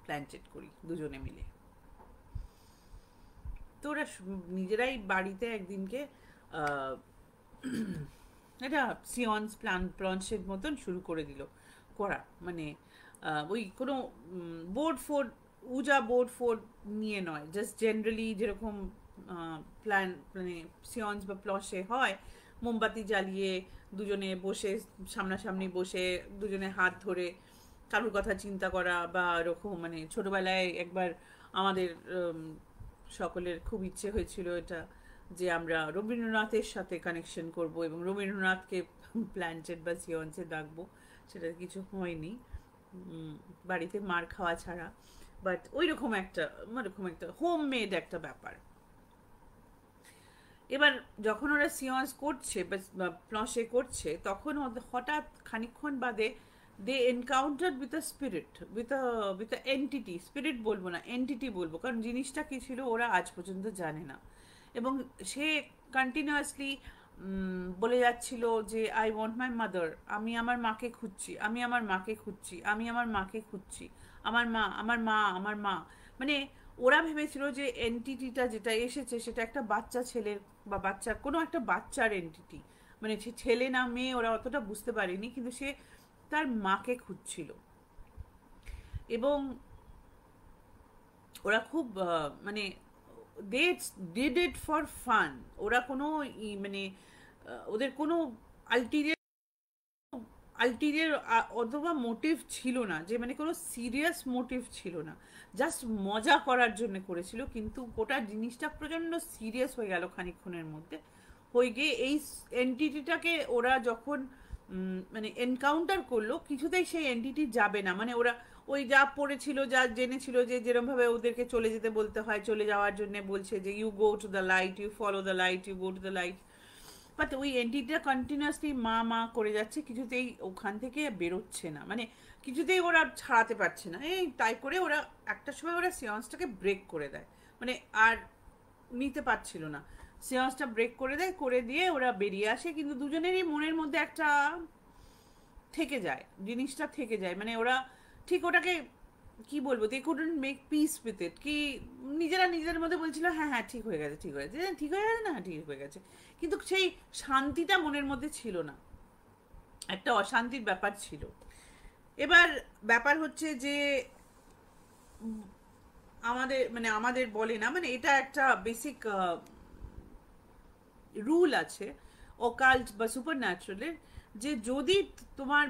প্ল্যানচেট করি দুজনে মিলে। তো ওরা নিজেরাই বাড়িতে একদিনকে এটা সিয়ন্স প্লানচেট মতন শুরু করে দিল করা। মানে ওই কোনো বোর্ড ফোর্ড নিয়ে নয়, জাস্ট জেনারেলি যেরকম মানে সিয়ন্স বা প্লসে হয়, মোমবাতি জ্বালিয়ে দুজনে বসে সামনাসামনি বসে দুজনে হাত ধরে কারুর কথা চিন্তা করা, বা এরকম মানে ছোটবেলায় একবার আমাদের সকলের খুব ইচ্ছে হয়েছিল এটা, যে আমরা রবীন্দ্রনাথের সাথে কানেকশন করব এবং রবীন্দ্রনাথকে প্ল্যানচেট বা সিয়ন্সে ডাকবো। সেটা কিছু হয়নি, বাড়িতে মার খাওয়া ছাড়া। বাট ওইরকম একটা হোম মেড একটা ব্যাপার। এবার যখন ওরা সিয়ন্স করছে বা প্লসে করছে, তখন হঠাৎ খানিকক্ষণ বাদে they encounter with a spirit, with a entity. Spirit বলবো না, এন্টিটি বলবো, কারণ জিনিসটা কি ছিল ওরা আজ পর্যন্ত জানে না। এবং সে কন্টিনিউয়াসলি বলে যাচ্ছিল যে আই ওয়ান্ট মাই মাদার, আমি আমার মাকে খুঁজছি, আমি আমার মাকে খুঁজছি, আমি আমার মাকে খুঁজছি, আমার মা, আমার মা, আমার মা। মানে ওরা ভেবেছিল যে এন্টিটিটা যেটা এসেছে সেটা একটা বাচ্চা ছেলের বা বাচ্চার কোনো একটা বাচ্চার এন্টিটি, মানে সে ছেলে না মেয়ে ওরা অতটা বুঝতে পারেনি, কিন্তু সে তার মাকে খুঁজছিল। এবং ওরা খুব মানে they did it for fun. ওরা কোনো মানে ওদের কোনো আলটিরিয়ার আলটিরিয়ার অথবা মোটিভ ছিল না, যে মানে কোনো সিরিয়াস মোটিভ ছিল না, জাস্ট মজা করার জন্য করেছিল। কিন্তু গোটা জিনিসটা প্রচণ্ড সিরিয়াস হয়ে গেল খানিকক্ষণের মধ্যে। হয়ে গিয়ে এই এন্টিটিটাকে ওরা যখন মানে এনকাউন্টার করলো, কিছুতেই সেই এন্টিটি যাবে না। মানে ওরা ওই যা পড়েছিল, যা জেনেছিল, যে যেরমভাবে ওদেরকে চলে যেতে বলতে হয়, চলে যাওয়ার জন্য বলছে যে you go to the light, you follow the light, you go to the light. But ওই এন্টিটিটা কন্টিনিউয়াসলি মা মা করে যাচ্ছে, কিছুতেই ওখান থেকে বেরোচ্ছে না, মানে কিছুতেই ওরা ছাড়াতে পারছে না। এই তাই করে ওরা একটা সময় ওরা সিয়ন্সটাকে ব্রেক করে দেয়, মানে আর নিতে পারছিল না। সিয়ন্সটা ব্রেক করে দেয়, করে দিয়ে ওরা বেরিয়ে আসে। কিন্তু দুজনেরই মনের মধ্যে একটা থেকে যায়, জিনিসটা থেকে যায়। মানে ওরা ঠিক ওটাকে কি বলবো, they couldn't make peace with it. কি নিজেরা নিজেদের মধ্যে বলছিল হ্যাঁ হ্যাঁ ঠিক হয়ে গেছে, ঠিক হয়ে গেছে, ঠিক হয়ে গেছে, না ঠিক হয়ে গেছে। কিন্তু সেই শান্তিটা মনের মধ্যে ছিল না, একটা অশান্তির ব্যাপার ছিল। এবার ব্যাপার হচ্ছে যে আমাদের বলে না, মানে এটা একটা বেসিক রুল আছে অকাল্ট বা সুপার ন্যাচারালের, যে যদি তোমার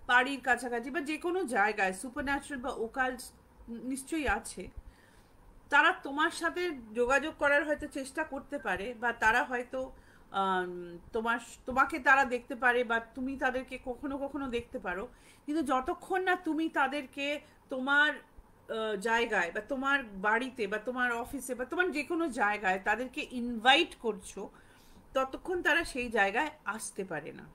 বাড়ির কাছাকাছি বা যে কোনো জায়গায় সুপার ন্যাচারাল বা ওকাল্ট নিশ্চয়ই আছে, তারা তোমার সাথে যোগাযোগ করার হয়তো চেষ্টা করতে পারে, বা তারা হয়তো তোমাকে তারা দেখতে পারে, বা তুমি তাদেরকে কখনো কখনো দেখতে পারো। কিন্তু যতক্ষণ না তুমি তাদেরকে তোমার জায়গায় বা তোমার বাড়িতে বা তোমার অফিসে বা তোমার যে কোনো জায়গায় তাদেরকে ইনভাইট করছো, ততক্ষণ তারা সেই জায়গায় আসতে পারে না।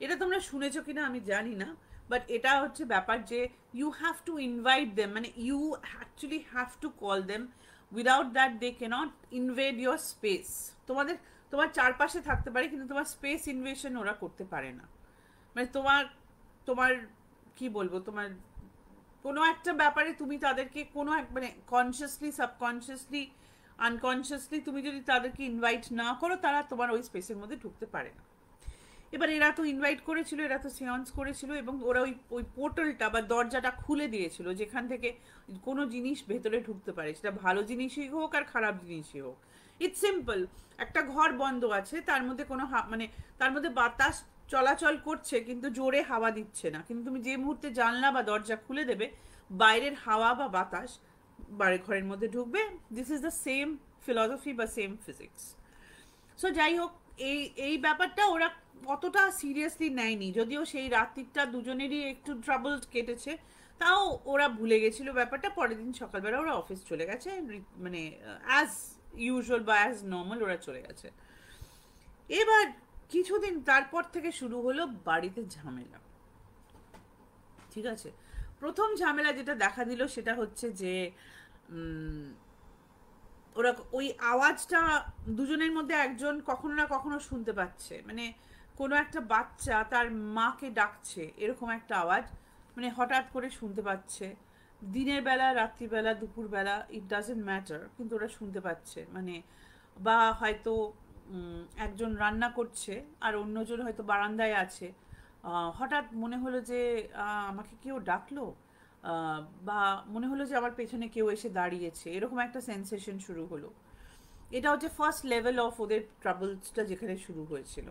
এটা তোমরা শুনেছো কিনা আমি জানি না, বাট এটা হচ্ছে ব্যাপার যে you have to invite them, মানে you actually have to call them. Without that they can't invade your space. তোমার চারপাশে থাকতে পারে, কিন্তু তোমার স্পেস ইনভেশন ওরা করতে পারে না। মানে তোমার তোমার কি বলবো, তোমার কোনো একটা ব্যাপারে তুমি তাদেরকে কোনো এক মানে কনসিয়াসলি সাবকনসিয়াসলি আনকনসিয়াসলি তুমি যদি তাদেরকে ইনভাইট না করো, তারা তোমার ওই স্পেসের মধ্যে ঢুকতে পারে না। এবার এরা তো ইনভাইট করেছিল, এরা তো সিয়ান্স করেছিল, এবং ওরা ওই ওই পোর্টালটা বা দরজাটা খুলে দিয়েছিল যেখান থেকে কোনো জিনিস ভেতরে ঢুকতে পারে, সেটা ভালো জিনিসই হোক আর খারাপ জিনিসই হোক। It's simple. একটা ঘর বন্ধ আছে, তার মধ্যে কোনো মানে তার মধ্যে বাতাস চলাচল করছে কিন্তু জোরে হাওয়া দিচ্ছে না, কিন্তু তুমি যে মুহূর্তে জানলা বা দরজা খুলে দেবে, বাইরের হাওয়া বা বাতাস বাড়ি ঘরের মধ্যে ঢুকবে। This is the same philosophy বা সেম ফিজিক্স। সো যাই হোক, এই এই ব্যাপারটা ওরা অতটা সিরিয়াসলি নেয়নি, যদিও সেই রাত্রিটা দুজনেরই একটু ট্রাবল কেটেছে, তাও ওরা ভুলে গেছিল ব্যাপারটা। পরের দিন সকালবেলা ওরা অফিস চলে গেছে, মানে অ্যাজ ইউজুয়াল বা অ্যাজ নর্মাল ওরা চলে গেছে। এবার কিছুদিন তারপর থেকে শুরু হলো বাড়িতে ঝামেলা। ঠিক আছে, প্রথম ঝামেলা যেটা দেখা দিল সেটা হচ্ছে যে ওরা ওই আওয়াজটা দুজনের মধ্যে একজন কখনো না কখনো শুনতে পাচ্ছে, মানে কোনো একটা বাচ্চা তার মাকে ডাকছে এরকম একটা আওয়াজ, মানে হঠাৎ করে শুনতে পাচ্ছে। দিনের বেলা, রাত্রিবেলা, দুপুরবেলা, ইট ডাজেন্ট ম্যাটার, কিন্তু ওরা শুনতে পাচ্ছে। মানে বা হয়তো একজন রান্না করছে আর অন্যজন হয়তো বারান্দায় আছে, হঠাৎ মনে হলো যে আমাকে কেউ ডাকলো, বা মনে হলো যে আমার পেছনে কেউ এসে দাঁড়িয়েছে, এরকম একটা সেন্সেশন শুরু হলো। এটা হচ্ছে ফার্স্ট লেভেল অফ ওদের ট্রাবলসটা যেখানে শুরু হয়েছিল।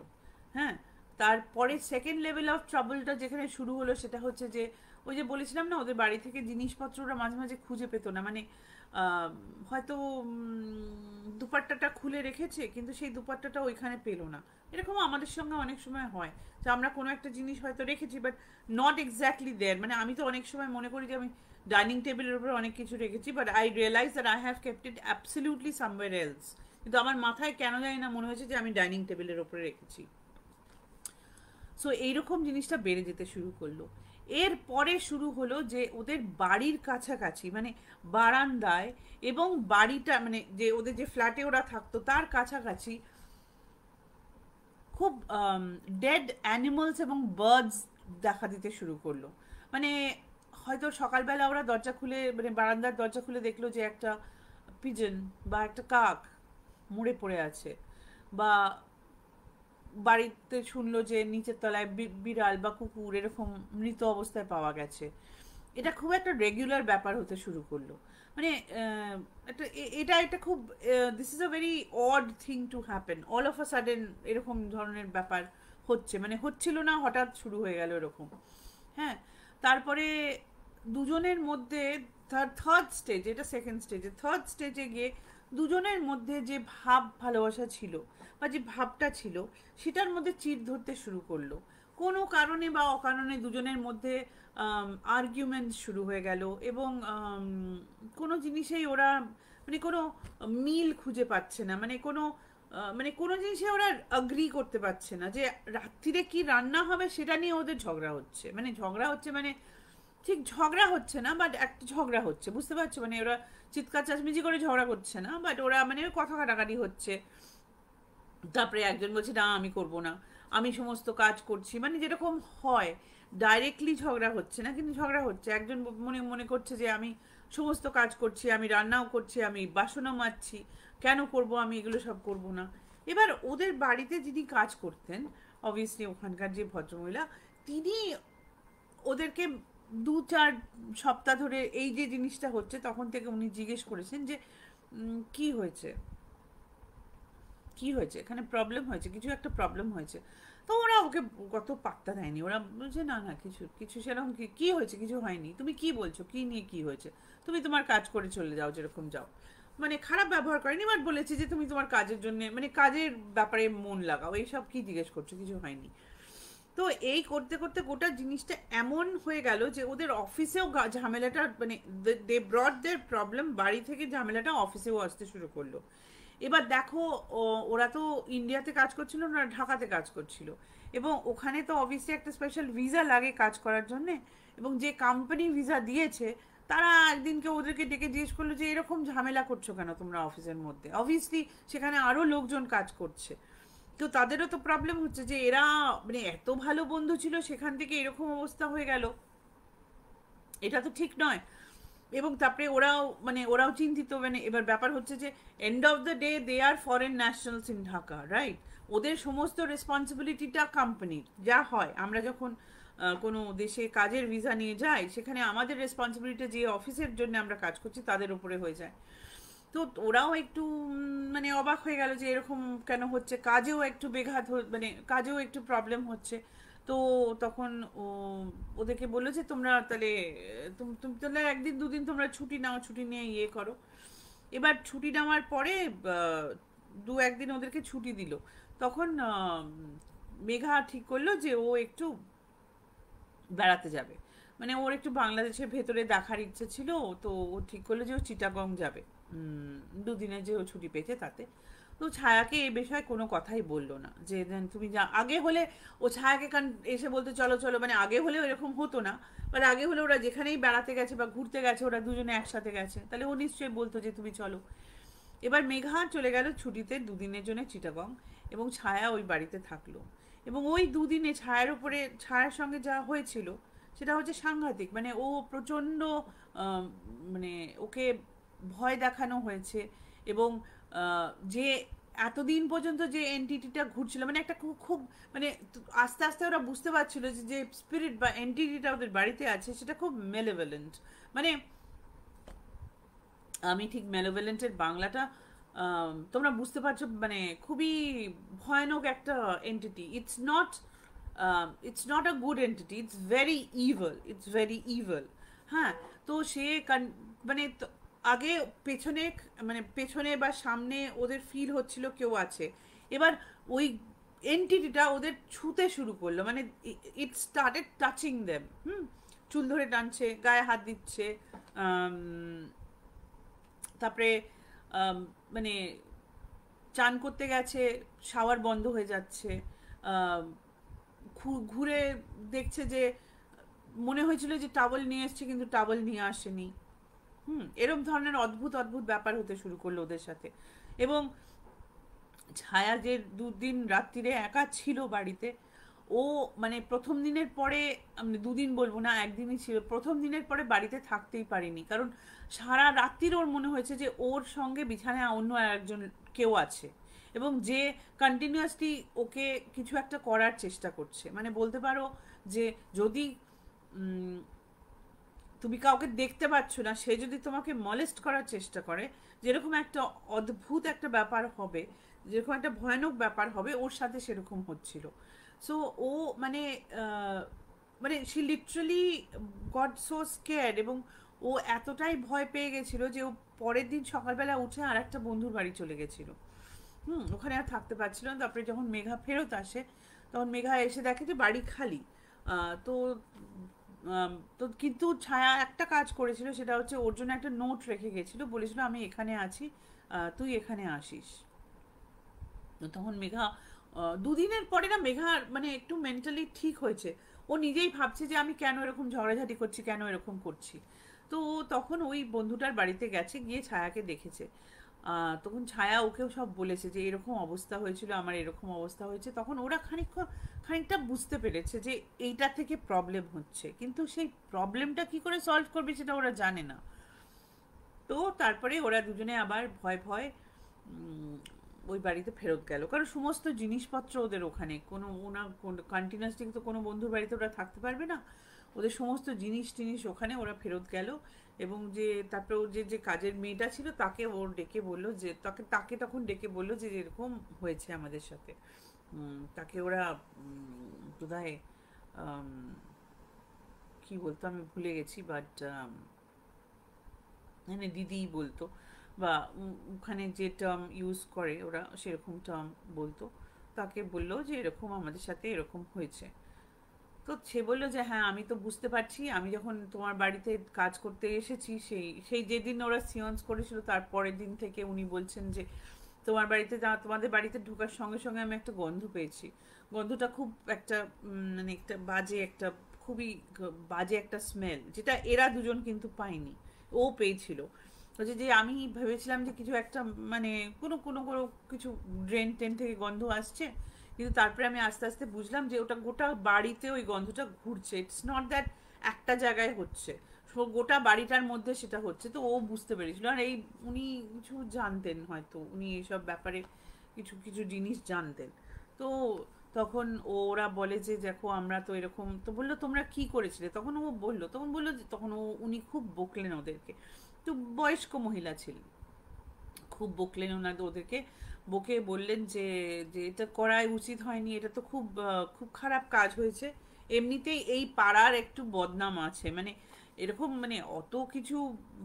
হ্যাঁ, তারপরে সেকেন্ড লেভেল অফ ট্রাবলটা যেখানে শুরু হলো সেটা হচ্ছে যে ওই যে বলেছিলাম না, ওদের বাড়ি থেকে জিনিসপত্র ওরা মাঝে মাঝে খুঁজে পেতো না। মানে হয়তো দুপাট্টাটা খুলে রেখেছে কিন্তু সেই দুপাট্টাটা ওইখানে পেলো না। এরকম আমাদের সঙ্গে অনেক সময় হয় যে আমরা কোনো একটা জিনিস হয়তো রেখেছি বাট নট এক্স্যাক্টলি দেয়ার। মানে আমি তো অনেক সময় মনে করি যে আমি ডাইনিং টেবিলের উপরে অনেক কিছু রেখেছি, but I realise that I have kept it absolutely somewhere else, কিন্তু আমার মাথায় কেন জানি না মনে হয়েছে যে আমি ডাইনিং টেবিলের উপরে রেখেছি। সো এইরকম জিনিসটা বেড়ে যেতে শুরু করলো। এরপরে শুরু হলো যে ওদের বাড়ির কাছাকাছি, মানে বারান্দায় এবং বাড়িটা, মানে যে ওদের যে ফ্ল্যাটে ওরা থাকতো তার কাছাকাছি খুব ডেড অ্যানিমালস এবং বার্ডস দেখা দিতে শুরু করলো। মানে হয়তো সকালবেলা ওরা দরজা খুলে, মানে বারান্দার দরজা খুলে দেখলো যে একটা পিজন বা একটা কাক মরে পড়ে আছে, বা বাড়িতে শুনলো যে নিচের তলায় বিড়াল বা কুকুর এরকম মৃত অবস্থায় পাওয়া গেছে। এটা খুব একটা রেগুলার ব্যাপার হতে শুরু করলো। মানে একটা এটা একটা খুব, this is a very odd thing to happen all of a sudden. এরকম ধরনের ব্যাপার হচ্ছে, মানে হচ্ছিল না, হঠাৎ শুরু হয়ে গেল এরকম। হ্যাঁ, তারপরে দুজনের মধ্যে থার্ড স্টেজ, এটা সেকেন্ড স্টেজে, থার্ড স্টেজে গিয়ে দুজনের মধ্যে যে ভাব ভালোবাসা ছিল বা যে ভাবটা ছিল সেটার মধ্যে চিড় ধরতে শুরু করলো। কোনো কারণে বা অকারণে দুজনের মধ্যে আর্গুমেন্ট শুরু হয়ে গেল, এবং কোনো জিনিসেই ওরা মানে কোনো মিল খুঁজে পাচ্ছে না, মানে কোনো মানে কোনো জিনিসে ওরা অ্যাগ্রি করতে পারছে না যে রাত্রিরে কি রান্না হবে সেটা নিয়ে ওদের ঝগড়া হচ্ছে। মানে ঝগড়া হচ্ছে, মানে ঠিক ঝগড়া হচ্ছে না, বাট একটা ঝগড়া হচ্ছে, বুঝতে পারছো? মানে ওরা চিৎকার চাচমিচি করে ঝগড়া করছে না, বাট ওরা মানে কথা কাটাকাটি হচ্ছে। তারপরে একজন বলছে না আমি করব না, আমি সমস্ত কাজ করছি, মানে যেরকম হয় ডাইরেক্টলি ঝগড়া হচ্ছে না কিন্তু ঝগড়া হচ্ছে। একজন মনে মনে করছে যে আমি সমস্ত কাজ করছি, আমি রান্নাও করছি, আমি বাসনও মাজছি, কেন করব আমি এগুলো সব করব না। এবার ওদের বাড়িতে যিনি কাজ করতেন, অবভিয়াসলি ওখানকার যে ভদ্রমহিলা, তিনি ওদেরকে 2-4 সপ্তাহ ধরে এই যে জিনিসটা হচ্ছে তখন থেকে উনি জিজ্ঞেস করেছেন যে কি হয়েছে, কি হয়েছে, এখানে প্রবলেম হয়েছে, কিছু একটা প্রবলেম হয়েছে। তো ওরা ওকে কত পাত্তা দেয়নি, ওরা বলছে না না কিছু কিছু সেরকম কি হয়েছে, কিছু হয়নি, তুমি কি বলছো, কি নিয়ে কি হয়েছে, তুমি তোমার কাজ করে চলে যাও যেরকম যাও। মানে খারাপ ব্যবহার করেনি, বাট বলেছে যে তুমি তোমার কাজের জন্য, মানে কাজের ব্যাপারে মন লাগাও, এইসব কি জিজ্ঞেস করছো, কিছু হয়নি। তো এই করতে করতে গোটা জিনিসটা এমন হয়ে গেল যে ওদের অফিসেও ঝামেলাটা, মানে দে ব্রট দের প্রবলেম বাড়ি থেকে, ঝামেলাটা অফিসেও আসতে শুরু করলো। এবার দেখো, ওরা তো ইন্ডিয়াতে কাজ করছিল না, ঢাকাতে কাজ করছিল, এবং ওখানে তো অবভিয়াসলি একটা স্পেশাল ভিসা লাগে কাজ করার জন্যে, এবং যে কোম্পানি ভিসা দিয়েছে তারা একদিনকে ওদেরকে ডেকে জিজ্ঞেস করলো যে এরকম ঝামেলা করছো কেন তোমরা অফিসের মধ্যে। অবভিয়াসলি সেখানে আরও লোকজন কাজ করছে, তো তাদেরও তো প্রবলেম হচ্ছে যে এরা মানে এত ভালো বন্ধু ছিল সেখান থেকে এরকম অবস্থা হয়ে গেল, এটা তো ঠিক নয়। এবং তারপরে ওরাও চিন্তিত, মানে এবার ব্যাপার হচ্ছে যে end of the day they are foreign nationals in Dhaka, right? ওদের সমস্ত রেসপন্সিবিলিটিটা কোম্পানির। যা হয়, আমরা যখন কোনো দেশে কাজের ভিসা নিয়ে যাই, সেখানে আমাদের রেসপন্সিবিলিটি যে অফিসের জন্য আমরা কাজ করছি তাদের উপরে হয়ে যায়। তো ওরাও একটু মানে অবাক হয়ে গেল যে এরকম কেন হচ্ছে, কাজেও একটু বেঘাত মানে কাজেও একটু প্রবলেম হচ্ছে। তো তখন ও ওদেরকে বললো যে তোমরা তাহলে তুমি তুমি তাহলে একদিন দুদিন তোমরা ছুটি নাও, ছুটি নিয়ে ইয়ে করো। এবার ছুটি নেওয়ার পরে দু একদিন ওদেরকে ছুটি দিল। তখন মেঘা ঠিক করলো যে ও একটু বেড়াতে যাবে, মানে ওর একটু বাংলাদেশের ভেতরে দেখার ইচ্ছে ছিল। তো ও ঠিক করলো যে ও চিটাগং যাবে দুদিনের যে ও ছুটি পেয়েছে তাতে। তো ছায়াকে এ বিষয়ে কোনো কথাই বললো না, যে দেন তুমি যা। আগে হলে ও ছায়াকে এসে বলতে চলো চলো, মানে আগে হলে এরকম হতো না, বাট আগে হলে ওরা যেখানেই বেড়াতে গেছে বা ঘুরতে গেছে ওরা দুজনে একসাথে গেছে, তাহলে ও নিশ্চয়ই বলতো যে তুমি চলো। এবার মেঘা চলে গেল ছুটিতে দুদিনের জন্য চিটাগং, এবং ছায়া ওই বাড়িতে থাকলো। এবং ওই দুদিনে ছায়ার উপরে, ছায়ার সঙ্গে যা হয়েছিল সেটা হচ্ছে সাংঘাতিক। মানে ও প্রচণ্ড আম, মানে ওকে ভয় দেখানো হয়েছে। এবং যে এতদিন পর্যন্ত যে এনটিটিটা ঘুরছিল, মানে একটা খুব খুব মানে আস্তে আস্তে ওরা বুঝতে পারছিল যে যে স্পিরিট বা এনটিটিটা ওদের বাড়িতে আছে সেটা খুব মেলেভেলেন্ট। মানে আমি ঠিক ম্যালোভেলেন্টের বাংলাটা তোমরা বুঝতে পারছো, মানে খুবই ভয়ানক একটা entity. It's not a good entity, it's very evil, it's very evil. হ্যাঁ। তো সে মানে আগে পেছনে, মানে পেছনে বা সামনে ওদের ফিল হচ্ছিল কেউ আছে। এবার ওই এন্টিটিটা ওদের ছুতে শুরু করলো, মানে ইট স্টার্টেড টাচিং দেম। চুল ধরে টানছে, গায়ে হাত দিচ্ছে। আম, তারপরে আম, মানে চান করতে গেছে, শাওয়ার বন্ধ হয়ে যাচ্ছে। আম, ঘুরে দেখছে যে মনে হয়েছিল যে টাওয়েল নিয়ে এসছে, কিন্তু টাওয়েল নিয়ে আসেনি। এরম ধরনের অদ্ভুত অদ্ভুত ব্যাপার হতে শুরু করলো ওদের সাথে। এবং ছায়া যে দুদিন রাত্রিরে একা ছিল বাড়িতে, ও মানে প্রথম দিনের পরে, আমি দুদিন বলবো না, একদিনই ছিল, প্রথম দিনের পরে বাড়িতে থাকতেই পারিনি। কারণ সারা রাত্রির ওর মনে হয়েছে যে ওর সঙ্গে বিছানায় অন্য একজন কেউ আছে, এবং যে কন্টিনিউয়াসলি ওকে কিছু একটা করার চেষ্টা করছে। মানে বলতে পারো যে যদি উম, তুমি কাউকে দেখতে পাচ্ছ না, সে যদি তোমাকে মলেস্ট করার চেষ্টা করে, যেরকম একটা অদ্ভুত একটা ব্যাপার হবে, যেরকম একটা ভয়ানক ব্যাপার হবে, ওর সাথে সেরকম হচ্ছিল। সো ও মানে মানে she literally got so scared. এবং ও এতটাই ভয় পেয়ে গেছিল যে ও পরের দিন সকালবেলা উঠে আর একটা বন্ধুর বাড়ি চলে গেছিল। ওখানে আর থাকতে পারছিল না। তারপরে যখন মেঘা ফেরত আসে, তখন মেঘা এসে দেখে যে বাড়ি খালি। তো তো কিন্তু ছায়া একটা কাজ করেছিল, সেটা হচ্ছে ওর জন্য একটা নোট রেখে গেছিল, বলেছিল আমি এখানে আছি, তুই এখানে আসিস। তো তখন মেঘা দুদিনের পরে না মেঘা মানে একটু মেন্টালি ঠিক হয়েছে। ও নিজেই ভাবছে যে আমি কেন এরকম ঝগড়াঝাটি করছি, কেন এরকম করছি। তো ও তখন ওই বন্ধুটার বাড়িতে গেছে, গিয়ে ছায়াকে দেখেছে। তখন ছায়া ওকেও সব বলেছে যে এরকম অবস্থা হয়েছিল, আমার এরকম অবস্থা হয়েছে। তখন ওরা খানিকটা বুঝতে পেরেছে যে এইটা থেকে প্রবলেম হচ্ছে, কিন্তু সেই প্রবলেমটা কি করে সলভ করবে সেটা ওরা জানে না। তো তারপরে ওরা দুজনে আবার ভয় ভয় ওই বাড়িতে ফেরত গেল, কারণ সমস্ত জিনিসপত্র ওদের ওখানে। কোনো ওনা কন্টিনিউয়াসলি তো কোনো বন্ধুর বাড়িতে ওরা থাকতে পারবে না, ওদের সমস্ত জিনিস টিনিস ওখানে। ওরা ফেরত গেল। এবং যে তারপরে ওর যে যে কাজের মেয়েটা ছিল তাকে ওর ডেকে বললো যে তাকে তাকে তখন ডেকে বললো যে এরকম হয়েছে আমাদের সাথে। তাকে ওরা বোধহয় কি বলতো আমি ভুলে গেছি, বাট মানে দিদিই বলতো, বা ওখানে যে টার্ম ইউজ করে ওরা সেরকম টার্ম বলতো। তাকে বললো যে এরকম আমাদের সাথে এরকম হয়েছে। তো সে বললো যে হ্যাঁ আমি তো বুঝতে পারছি, আমি যখন তোমার বাড়িতে কাজ করতে এসেছি, সেই সেই যেদিন ওরা সিয়ন্স করেছিল তার পরের দিন থেকে উনি বলছেন যে তোমার বাড়িতে তোমাদের বাড়িতে ঢোকার সঙ্গে সঙ্গে আমি একটা গন্ধ পেয়েছি। গন্ধটা খুব একটা মানে একটা বাজে একটা, খুবই বাজে একটা স্মেল, যেটা এরা দুজন কিন্তু পায়নি, ও পেয়েছিল। বলছে যে আমি ভেবেছিলাম যে কিছু একটা মানে কোনো কোনো কোনো কিছু ড্রেন টেন থেকে গন্ধ আসছে, কিন্তু তারপরে আমি আস্তে আস্তে বুঝলাম যে ওটা গোটা বাড়িতে ওই গন্ধটা ঘুরছে। ইটস নট দ্যাট একটা জায়গায় হচ্ছে, গোটা বাড়িটার মধ্যে সেটা হচ্ছে। তো ও বুঝতে পেরেছিল। আর উনি কিছু জানতেন, হয়তো উনি এইসব ব্যাপারে কিছু কিছু জিনিস জানতেন। তো তখন ওরা বলে যে দেখো আমরা তো এরকম, তো বললো তোমরা কি করেছিলে, তখন ও বললো, তখন বললো যে তখন উনি খুব বকলেন ওদেরকে। তো বয়স্ক মহিলা ছিলেন, খুব বকলেন ওদেরকে, বকে বললেন যে যে এটা করাই উচিত হয়নি, এটা তো খুব খুব খারাপ কাজ হয়েছে। এমনিতেই এই পাড়ার একটু বদনাম আছে, মানে এরকম মানে অত কিছু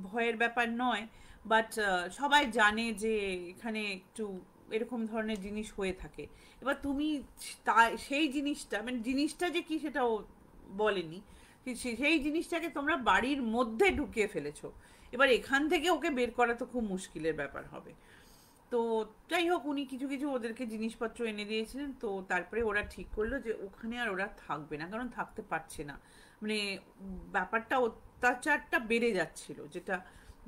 ভয়ের ব্যাপার নয়, বাট সবাই জানে যে এখানে একটু এরকম ধরনের জিনিস হয়ে থাকে। এবার তুমি সেই জিনিসটা, মানে জিনিসটা যে কি সেটা ও বলেনি, সেই জিনিসটাকে তোমরা বাড়ির মধ্যে ঢুকিয়ে ফেলেছো। এবার এখান থেকে ওকে বের করা তো খুব মুশকিলের ব্যাপার হবে। তো যাই হোক, উনি কিছু কিছু ওদেরকে জিনিসপত্র এনে দিয়েছিলেন, তো তারপরে ওরা ঠিক করলো যে ওখানে আর ওরা থাকবে না, কারণ থাকতে পারছে না, মানে ব্যাপারটা অত্যাচারটা বেড়ে যাচ্ছিল, যেটা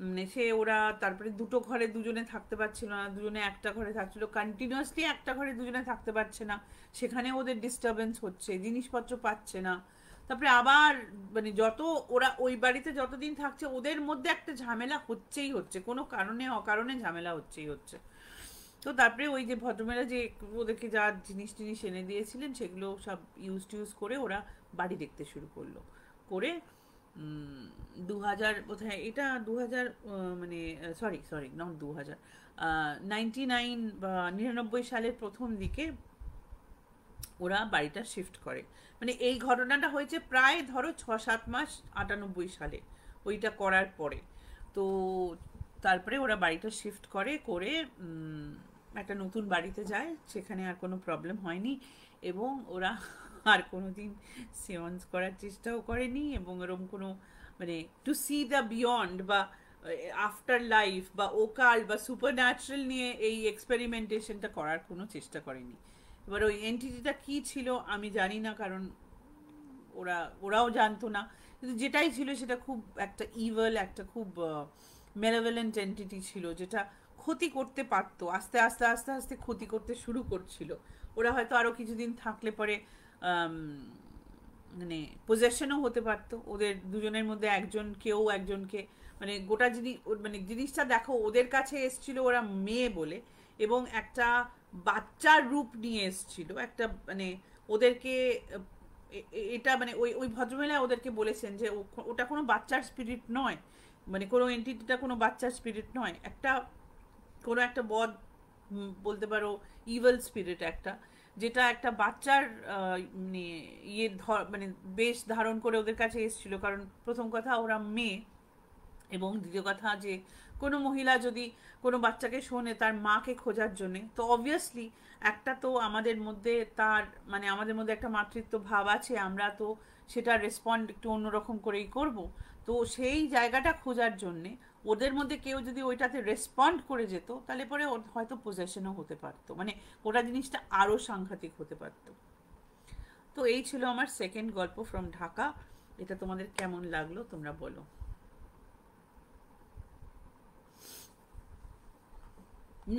মানে সে ওরা তারপরে দুটো ঘরে দুজনে থাকতে পারছিল না, দুজনে একটা ঘরে থাকছিল, কন্টিনিউয়াসলি একটা ঘরে দুজনে থাকতে পারছে না, সেখানে ওদের ডিস্টারবেন্স হচ্ছে, জিনিসপত্র পাচ্ছে না। তারপরে আবার মানে যত ওরা ওই বাড়িতে যতদিন থাকছে ওদের মধ্যে একটা ঝামেলা হচ্ছেই হচ্ছে, কোনো কারণে অকারণে ঝামেলা হচ্ছেই হচ্ছে। তো তারপরে ওই যে ভদ্রমেলা যে ওদেরকে যা জিনিস টিনিস এনে দিয়েছিলেন সেগুলো সব ইউজ টিউজ করে ওরা বাড়ি দেখতে শুরু করলো, করে 2000 বোধহয়, এটা 2000 মানে সরি সরি নট 2000, 99 বা 99 সালের প্রথম দিকে ওরা বাড়িটা শিফট করে। মানে এই ঘটনাটা হয়েছে প্রায় ধরো 6-7 মাস 98 সালে, ওইটা করার পরে। তো তারপরে ওরা বাড়িটা শিফট করে, করে একটা নতুন বাড়িতে যায়, সেখানে আর কোনো প্রবলেম হয়নি, এবং ওরা আর কোনো দিন সিয়ন্স করার চেষ্টাও করেনি, এবং এরকম কোনো মানে টু সি দ্য বিয়ন্ড বা আফটার লাইফ বা ওকাল বা সুপার ন্যাচারাল নিয়ে এই এক্সপেরিমেন্টেশনটা করার কোনো চেষ্টা করেনি। এবার ওই এন্টিটিটা কি ছিল আমি জানি না, কারণ ওরাও জানতো না, কিন্তু যেটাই ছিল সেটা খুব একটা ইভেল, একটা খুব মেলেভেলেন্ট এন্টিটি ছিল, যেটা ক্ষতি করতে পারতো, আস্তে আস্তে আস্তে আস্তে ক্ষতি করতে শুরু করছিল। ওরা হয়তো আরও কিছুদিন থাকলে পরে আম, মানে পজেশনও হতে পারতো, ওদের দুজনের মধ্যে একজন কেউ একজনকে, মানে গোটা জিনিস মানে জিনিসটা দেখো ওদের কাছে এসছিল ওরা মেয়ে বলে, এবং একটা বাচ্চার রূপ নিয়ে এসছিল, একটা মানে ওদেরকে এটা মানে ওই ওই ভদ্রমহিলা ওদেরকে বলেছেন যে ওটা কোনো বাচ্চার স্পিরিট নয়, মানে কোনো এন্টিটিটা কোনো বাচ্চার স্পিরিট নয়, একটা কোনো একটা বলতে পারো ইভেল স্পিরিট একটা, যেটা একটা বাচ্চার মানে মানে বেশ ধারণ করে ওদের কাছে এসেছিল, কারণ প্রথম কথা ওরা মেয়ে, এবং দ্বিতীয় কথা যে কোনো মহিলা যদি কোনো বাচ্চাকে শোনে তার মাকে খোঁজার জন্যে, তো অবভিয়াসলি একটা তো আমাদের মধ্যে তার মানে আমাদের মধ্যে একটা মাতৃত্ব ভাব আছে, আমরা তো সেটা রেসপন্ড একটু অন্যরকম করেই করব। তো সেই জায়গাটা খোঁজার জন্যে ওদের মধ্যে কেউ যদি ওইটাতে রেসপন্ড করে যেত, তাহলে পরে ওর হয়তো পজেশনও হতে পারতো, মানে ওটা জিনিসটা আরও সাংঘাতিক হতে পারতো। তো এই ছিল আমার সেকেন্ড গল্প ফ্রম ঢাকা। এটা তোমাদের কেমন লাগলো তোমরা বলো।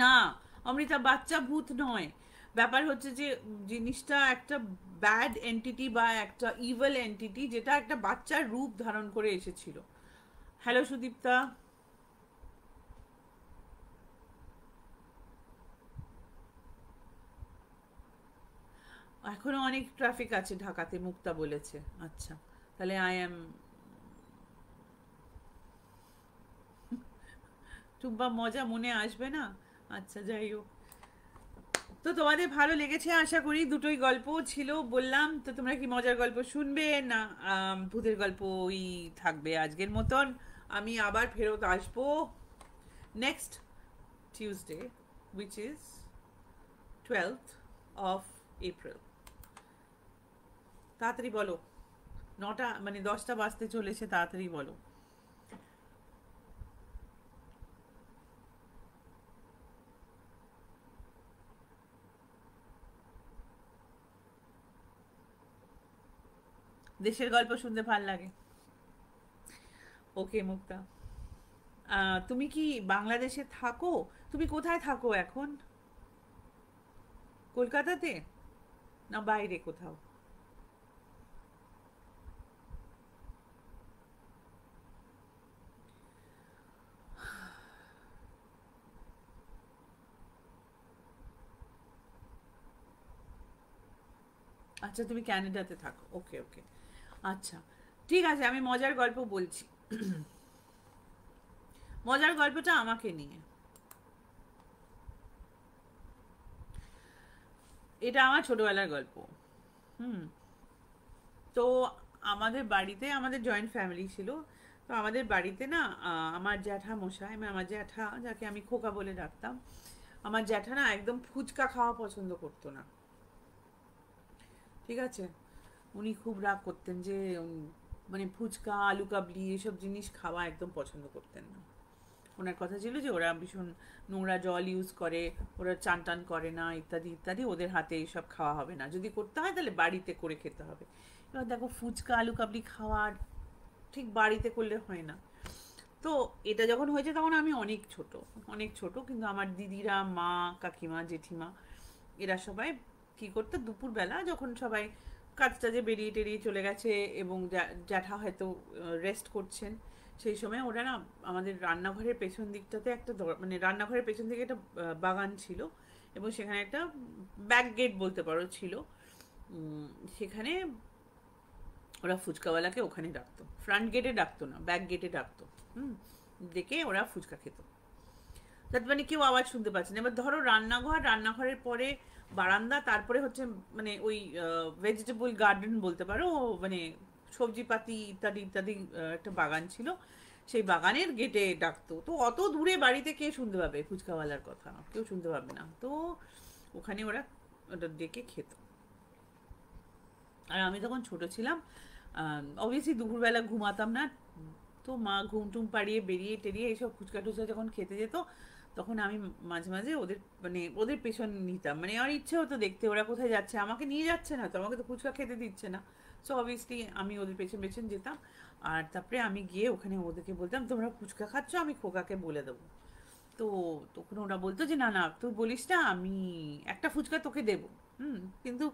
না, অমৃতা বাচ্চা ভূত নয়, ব্যাপার হচ্ছে যে জিনিসটা একটা ব্যাড এন্টিটি বা একটা ইভেল এন্টিটি, যেটা একটা বাচ্চার রূপ ধারণ করে এসেছিল। হ্যালো সুদীপ্তা। এখনো অনেক ট্রাফিক আছে ঢাকাতে, মুক্তা বলেছে। আচ্ছা, তাহলে আই এম টুম্বা মজা মনে আসবে না। আচ্ছা যাই হোক, তো তোমাদের ভালো লেগেছে আশা করি, দুটোই গল্প ছিল বললাম, তো তোমরা কি মজার গল্প শুনবে না ভূতের গল্পই থাকবে আজকের মতন? আমি আবার ফেরত আসবো next Tuesday, which is 12th of April। তাড়াতাড়ি বলো, 9টা মানে 10টা বাজতে চলেছে, তাড়াতাড়ি বলো। দেশের গল্প শুনতে ভাল লাগে। ওকে মুক্তা, তুমি কি বাংলাদেশে থাকো? তুমি কোথায় থাকো এখন? কলকাতাতে না বাইরে কোথাও? আচ্ছা, তুমি ক্যানাডাতে থাকো, ওকে ওকে। আচ্ছা, ঠিক আছে, আমি মজার গল্প বলছি। মজার গল্পটা আমাকে নিয়ে। এটা আমার ছোটবেলার গল্প। হুম। তো আমাদের বাড়িতে, আমাদের জয়েন্ট ফ্যামিলি ছিল। তো আমাদের বাড়িতে না, আমার জ্যাঠা মশাই, মানে আমার জ্যাঠা, যাকে আমি খোকা বলে ডাকতাম, আমার জ্যাঠা না একদম ফুচকা খাওয়া পছন্দ করতো না। ঠিক আছে? উনি খুব রাগ করতেন যে মানে ফুচকা, আলু কাবলি এসব জিনিস খাওয়া একদম পছন্দ করতেন না। ওনার কথা ছিল যে ওরা ভীষণ নোংরা জল ইউজ করে, ওরা চান টান করে না, ইত্যাদি ইত্যাদি, ওদের হাতে এইসব খাওয়া হবে না, যদি করতে হয় তাহলে বাড়িতে করে খেতে হবে। এবার দেখো, ফুচকা আলু কাবলি খাওয়ার ঠিক বাড়িতে করলে হয় না। তো এটা যখন হয়েছে তখন আমি অনেক ছোট, অনেক ছোট, কিন্তু আমার দিদিরা, মা, কাকিমা, জেঠিমা, এরা সবাই কি করতো, দুপুরবেলা যখন সবাই কাজ টাজে বেরিয়ে টেরিয়ে চলে গেছে এবং জ্যাঠা হয়তো রেস্ট করছেন, সেই সময় ওরা না আমাদের রান্নাঘরের পেছন দিকটাতে একটা মানে রান্নাঘরের পেছন দিকে একটা বাগান ছিল, এবং সেখানে একটা ব্যাক গেট বলতে পারো ছিল। সেখানে ওরা ফুচকাওয়ালাকে ওখানে ডাকতো, ফ্রন্ট গেটে ডাকতো না, ব্যাক গেটে ডাকতো। হুম। ডেকে ওরা ফুচকা খেত, যাতে মানে কেউ আওয়াজ শুনতে পাচ্ছে না। এবার ধরো রান্নাঘর, রান্নাঘরের পরে বারান্দা, তারপরে হচ্ছে মানে ওই ভেজিটেবল গার্ডেন বলতে পারো, মানে সবজিপাতি ইত্যাদি ইত্যাদি একটা বাগান ছিল। সেই বাগানের গেটে ডাকতো। তো অত দূরে বাড়িতে কে শুনতে পাবে ফুচকাওয়ালার কথা? কেউ শুনতে পাবে না। তো ওখানে ওরা ওটা ডেকে খেত। আর আমি তখন ছোট ছিলাম, অবভিয়াসলি দুপুরবেলা ঘুমাতাম না। তো মা ঘুম টুম পাড়িয়ে বেরিয়ে টেরিয়ে এইসব ফুচকা টুচকা যখন খেতে যেত, তখন আমি মাঝে মাঝে ওদের মানে ওদের পেছন নিতাম। মানে আমার ইচ্ছে হতো দেখতে ওরা কোথায় যাচ্ছে, আমাকে নিয়ে যাচ্ছে না তো, আমাকে তো ফুচকা খেতে দিচ্ছে না। সো অবভিয়াসলি আমি ওদের পেছন পেছন যেতাম। আর তারপরে আমি গিয়ে ওখানে ওদেরকে বলতাম, তোমরা ফুচকা খাচ্ছ, আমি খোকাকে বলে দেবো। তো তখন ওরা বলতো যে না না, তুই বলিস না, আমি একটা ফুচকা তোকে দেবো। হুম। কিন্তু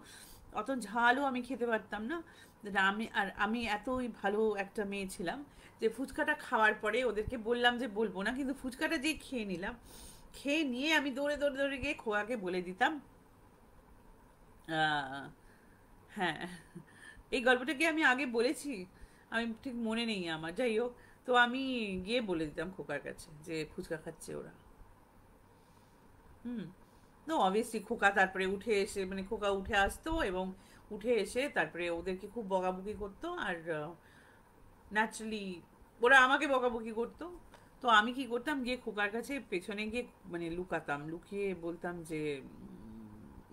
অত ঝালও আমি খেতে পারতাম না। আমি এতই ভালো একটা মেয়ে ছিলাম যে ফুচকাটা খাওয়ার পরে ওদেরকে বললাম যে বলবো না, কিন্তু ফুচকাটা যেই খেয়ে নিলাম, খেয়ে নিয়ে আমি দৌড়ে দৌড়ে দৌড়ে গিয়ে খোয়াকে বলে দিতাম। আহ, হ্যাঁ, এই গল্পটা কি আমি আগে বলেছি? আমি ঠিক মনে নেই আমার, যাই হোক। তো আমি গিয়ে বলে দিতাম খোকার কাছে যে ফুচকা খাচ্ছে ওরা। হুম। তো অবভিয়াসলি খোকা তারপরে উঠে এসে, মানে খোকা উঠে আসতো এবং উঠে এসে তারপরে ওদেরকে খুব বকাবকি করতো। আর ন্যাচারালি ওরা আমাকে বকাবকি করতো। তো আমি কি করতাম, গিয়ে খোকার কাছে পেছনে গিয়ে মানে লুকাতাম, লুকিয়ে বলতাম যে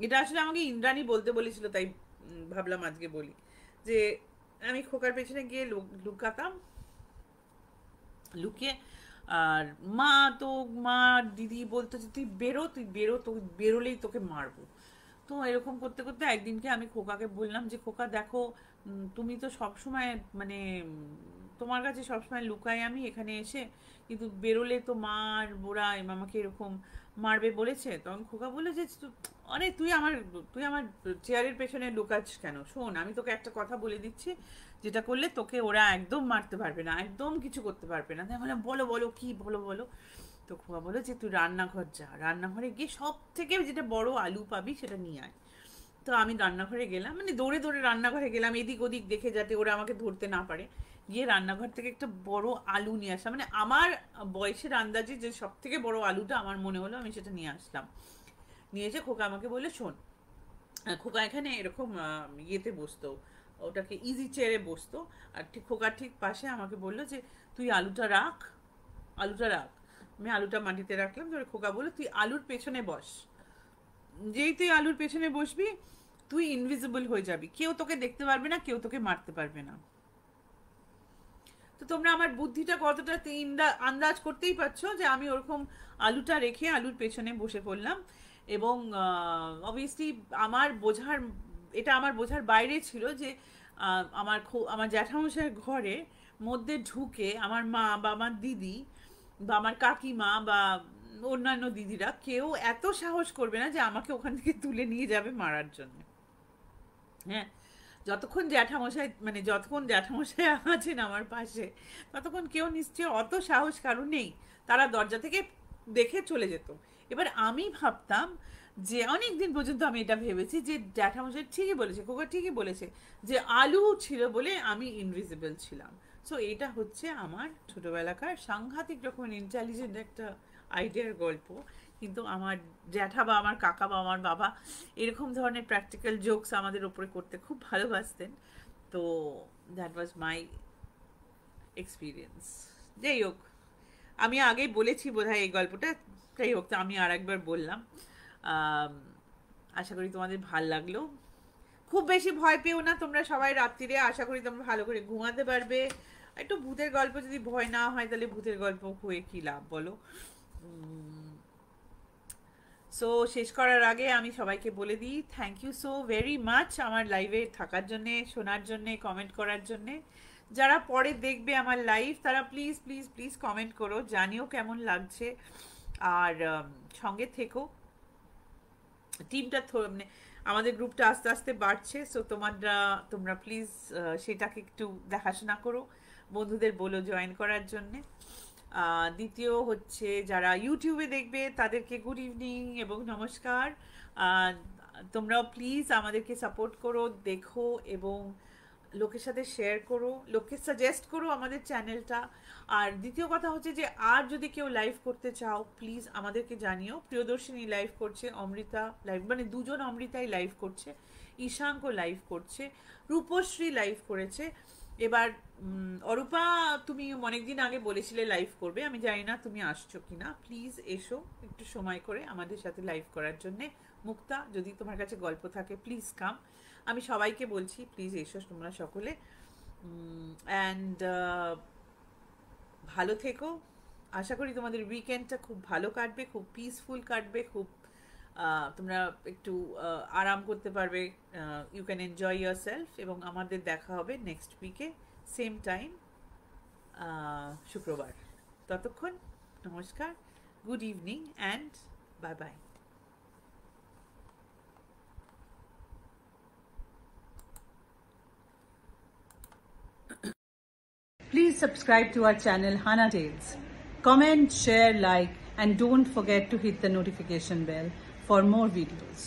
এটা আসলে আমাকে ইন্দ্রাণী বলতে বলেছিল, তাই ভাবলাম আজকে বলি, যে আমি খোকার পেছনে গিয়ে লুকাতাম, লুকিয়ে। আর মা তো মা দিদি বলতো যে তুই বেরো, তুই বেরো, তো বেরোলেই তোকে মারবো। তো এরকম করতে করতে একদিনকে আমি খোকাকে বললাম যে খোকা দেখো, তুমি তো সবসময় মানে তোমার কাছে সবসময় লুকাই আমি এখানে এসে, কিন্তু বেরোলে তো মার বোরা আমাকে এরকম মারবে বলেছে। তখন খোকা বলে যে আরে তুই আমার চেয়ারের পেছনে লুকাচ্ছিস কেন? শোন, আমি তোকে একটা কথা বলে দিচ্ছি, যেটা করলে তোকে ওরা একদম মারতে পারবে না, একদম কিছু করতে পারবে না। তাই বললাম বলো বলো কি, বলো বলো। তো খোকা বলো যে তুই রান্নাঘর যা, রান্নাঘরে গিয়ে সব থেকে যেটা বড় আলু পাবি সেটা নিয়ে আয়। তো আমি রান্নাঘরে গেলাম, মানে দৌড়ে দৌড়ে রান্নাঘরে গেলাম, এদিক ওদিক দেখে যাতে ওরা আমাকে ধরতে না পারে। গিয়ে রান্নাঘর থেকে একটা বড় আলু নিয়ে আসলাম, মানে আমার বয়সের আন্দাজে যে সব থেকে বড় আলুটা আমার মনে হলো, আমি সেটা নিয়ে আসলাম। নিয়ে এসে খোকা আমাকে বললো শোন, খোকা এখানে এরকম ইয়েতে বসতো, ওটাকে ইজি চেয়ারে বসতো। আর ঠিক খোকার ঠিক পাশে আমাকে বললো যে তুই আলুটা রাখ, আলুটা রাখ। আমি আলুটা মাটিতে রাখলাম। তারপরে খোকা বললো তুই আলুর পেছনে বস, যেই তুই আলুর পেছনে বসবি তুই ইনভিজিবল হয়ে যাবি, কেউ তোকে দেখতে পারবে না, কেউ তোকে মারতে পারবে না। তো তোমরা আমার বুদ্ধিটা কতটা আন্দাজ করতেই পারছো যে আমি ওরকম আলুটা রেখে আলুর পেছনে বসে পড়লাম। এবং অবভিয়াসলি এটা আমার বোঝার বাইরে ছিল যে আমার জ্যাঠামশাইয়ের ঘরে মধ্যে ঢুকে আমার মা বা আমার দিদি বা আমার কাকিমা বা অন্যান্য দিদিরা কেউ এত সাহস করবে না যে আমাকে ওখান থেকে তুলে নিয়ে যাবে মারার জন্য। হ্যাঁ, যতক্ষণ জ্যাঠামশাই আছেন আমার পাশে, ততক্ষণ কেউ নিশ্চয়ই অত সাহস কারো নেই, তারা দরজা থেকে দেখে চলে যেত। এবার আমি ভাবতাম যে অনেক দিন পর্যন্ত আমি এটা ভেবেছি যে জ্যাঠামশাই ঠিকই বলেছে, খোকা ঠিকই বলেছে যে আলু ছিল বলে আমি ইনভিজিবল ছিলাম। সো এটা হচ্ছে আমার ছোটবেলাকার সাংঘাতিক রকমের ইন্টেলিজেন্ট একটা আইডিয়ার গল্প। কিন্তু আমার জ্যাঠা বা আমার কাকা বা আমার বাবা এরকম ধরনের প্র্যাকটিক্যাল জোকস আমাদের ওপরে করতে খুব ভালোবাসতেন। তো দ্যাট ওয়াজ মাই এক্সপিরিয়েন্স। যাই হোক, আমি আগেই বলেছি বোধহয় এই গল্পটা, যাই হোক, তো আমি আর একবার বললাম। আশা করি তোমাদের ভাল লাগলো। খুব বেশি ভয় পেও না তোমরা সবাই রাত্রিরে, আশা করি তোমরা ভালো করে ঘুমাতে পারবে। একটু ভূতের গল্প যদি ভয় না হয় তাহলে ভূতের গল্প হয়ে কি লাভ বলো। সো শেষ করার আগে আমি সবাইকে বলে দিই thank you so very much আমার লাইভে থাকার জন্যে, শোনার জন্যে, কমেন্ট করার জন্যে। যারা পরে দেখবে আমার লাইভ তারা প্লিজ প্লিজ প্লিজ কমেন্ট করো, জানিও কেমন লাগছে। আর সঙ্গে থেকো। টিমটা মানে আমাদের গ্রুপটা আস্তে আস্তে বাড়ছে। সো তোমরা প্লিজ সেটাকে একটু দেখাশোনা করো, বন্ধুদের বলো জয়েন করার জন্যে। দ্বিতীয় হচ্ছে যারা ইউটিউবে দেখবে তাদেরকে গুড ইভিনিং এবং নমস্কার। তোমরাও প্লিজ আমাদেরকে সাপোর্ট করো, দেখো এবং লোকের সাথে শেয়ার করো, লোককে সাজেস্ট করো আমাদের চ্যানেলটা। আর দ্বিতীয় কথা হচ্ছে যে আর যদি কেউ লাইভ করতে চাও প্লিজ আমাদেরকে জানিও। প্রিয়দর্শিনী লাইভ করছে, অমৃতা লাইভ, মানে দুজন অমৃতাই লাইভ করছে, ঈশাঙ্ক লাইভ করছে, রূপশ্রী লাইভ করেছে। এবার অরূপা তুমি অনেকদিন আগে বলেছিলে লাইভ করবে, আমি জানি না তুমি আসছো কিনা। প্লিজ এসো একটু সময় করে আমাদের সাথে লাইভ করার জন্যে। মুক্তা, যদি তোমার কাছে গল্প থাকে প্লিজ কাম। আমি সবাইকে বলছি প্লিজ এসো তোমরা সকলে। অ্যান্ড ভালো থেকো। আশা করি তোমাদের উইকেন্ডটা খুব ভালো কাটবে, খুব পিসফুল কাটবে, খুব তোমরা একটু আরাম করতে পারবে। You can enjoy yourself. এবং আমাদের দেখা হবে নেক্সট উইকে সেম টাইম, শুক্রবার। ততক্ষণ নমস্কার, good evening and bye bye. Please subscribe to our channel Hana Tales. Comment, share, like, and don't forget to hit the notification bell for more videos.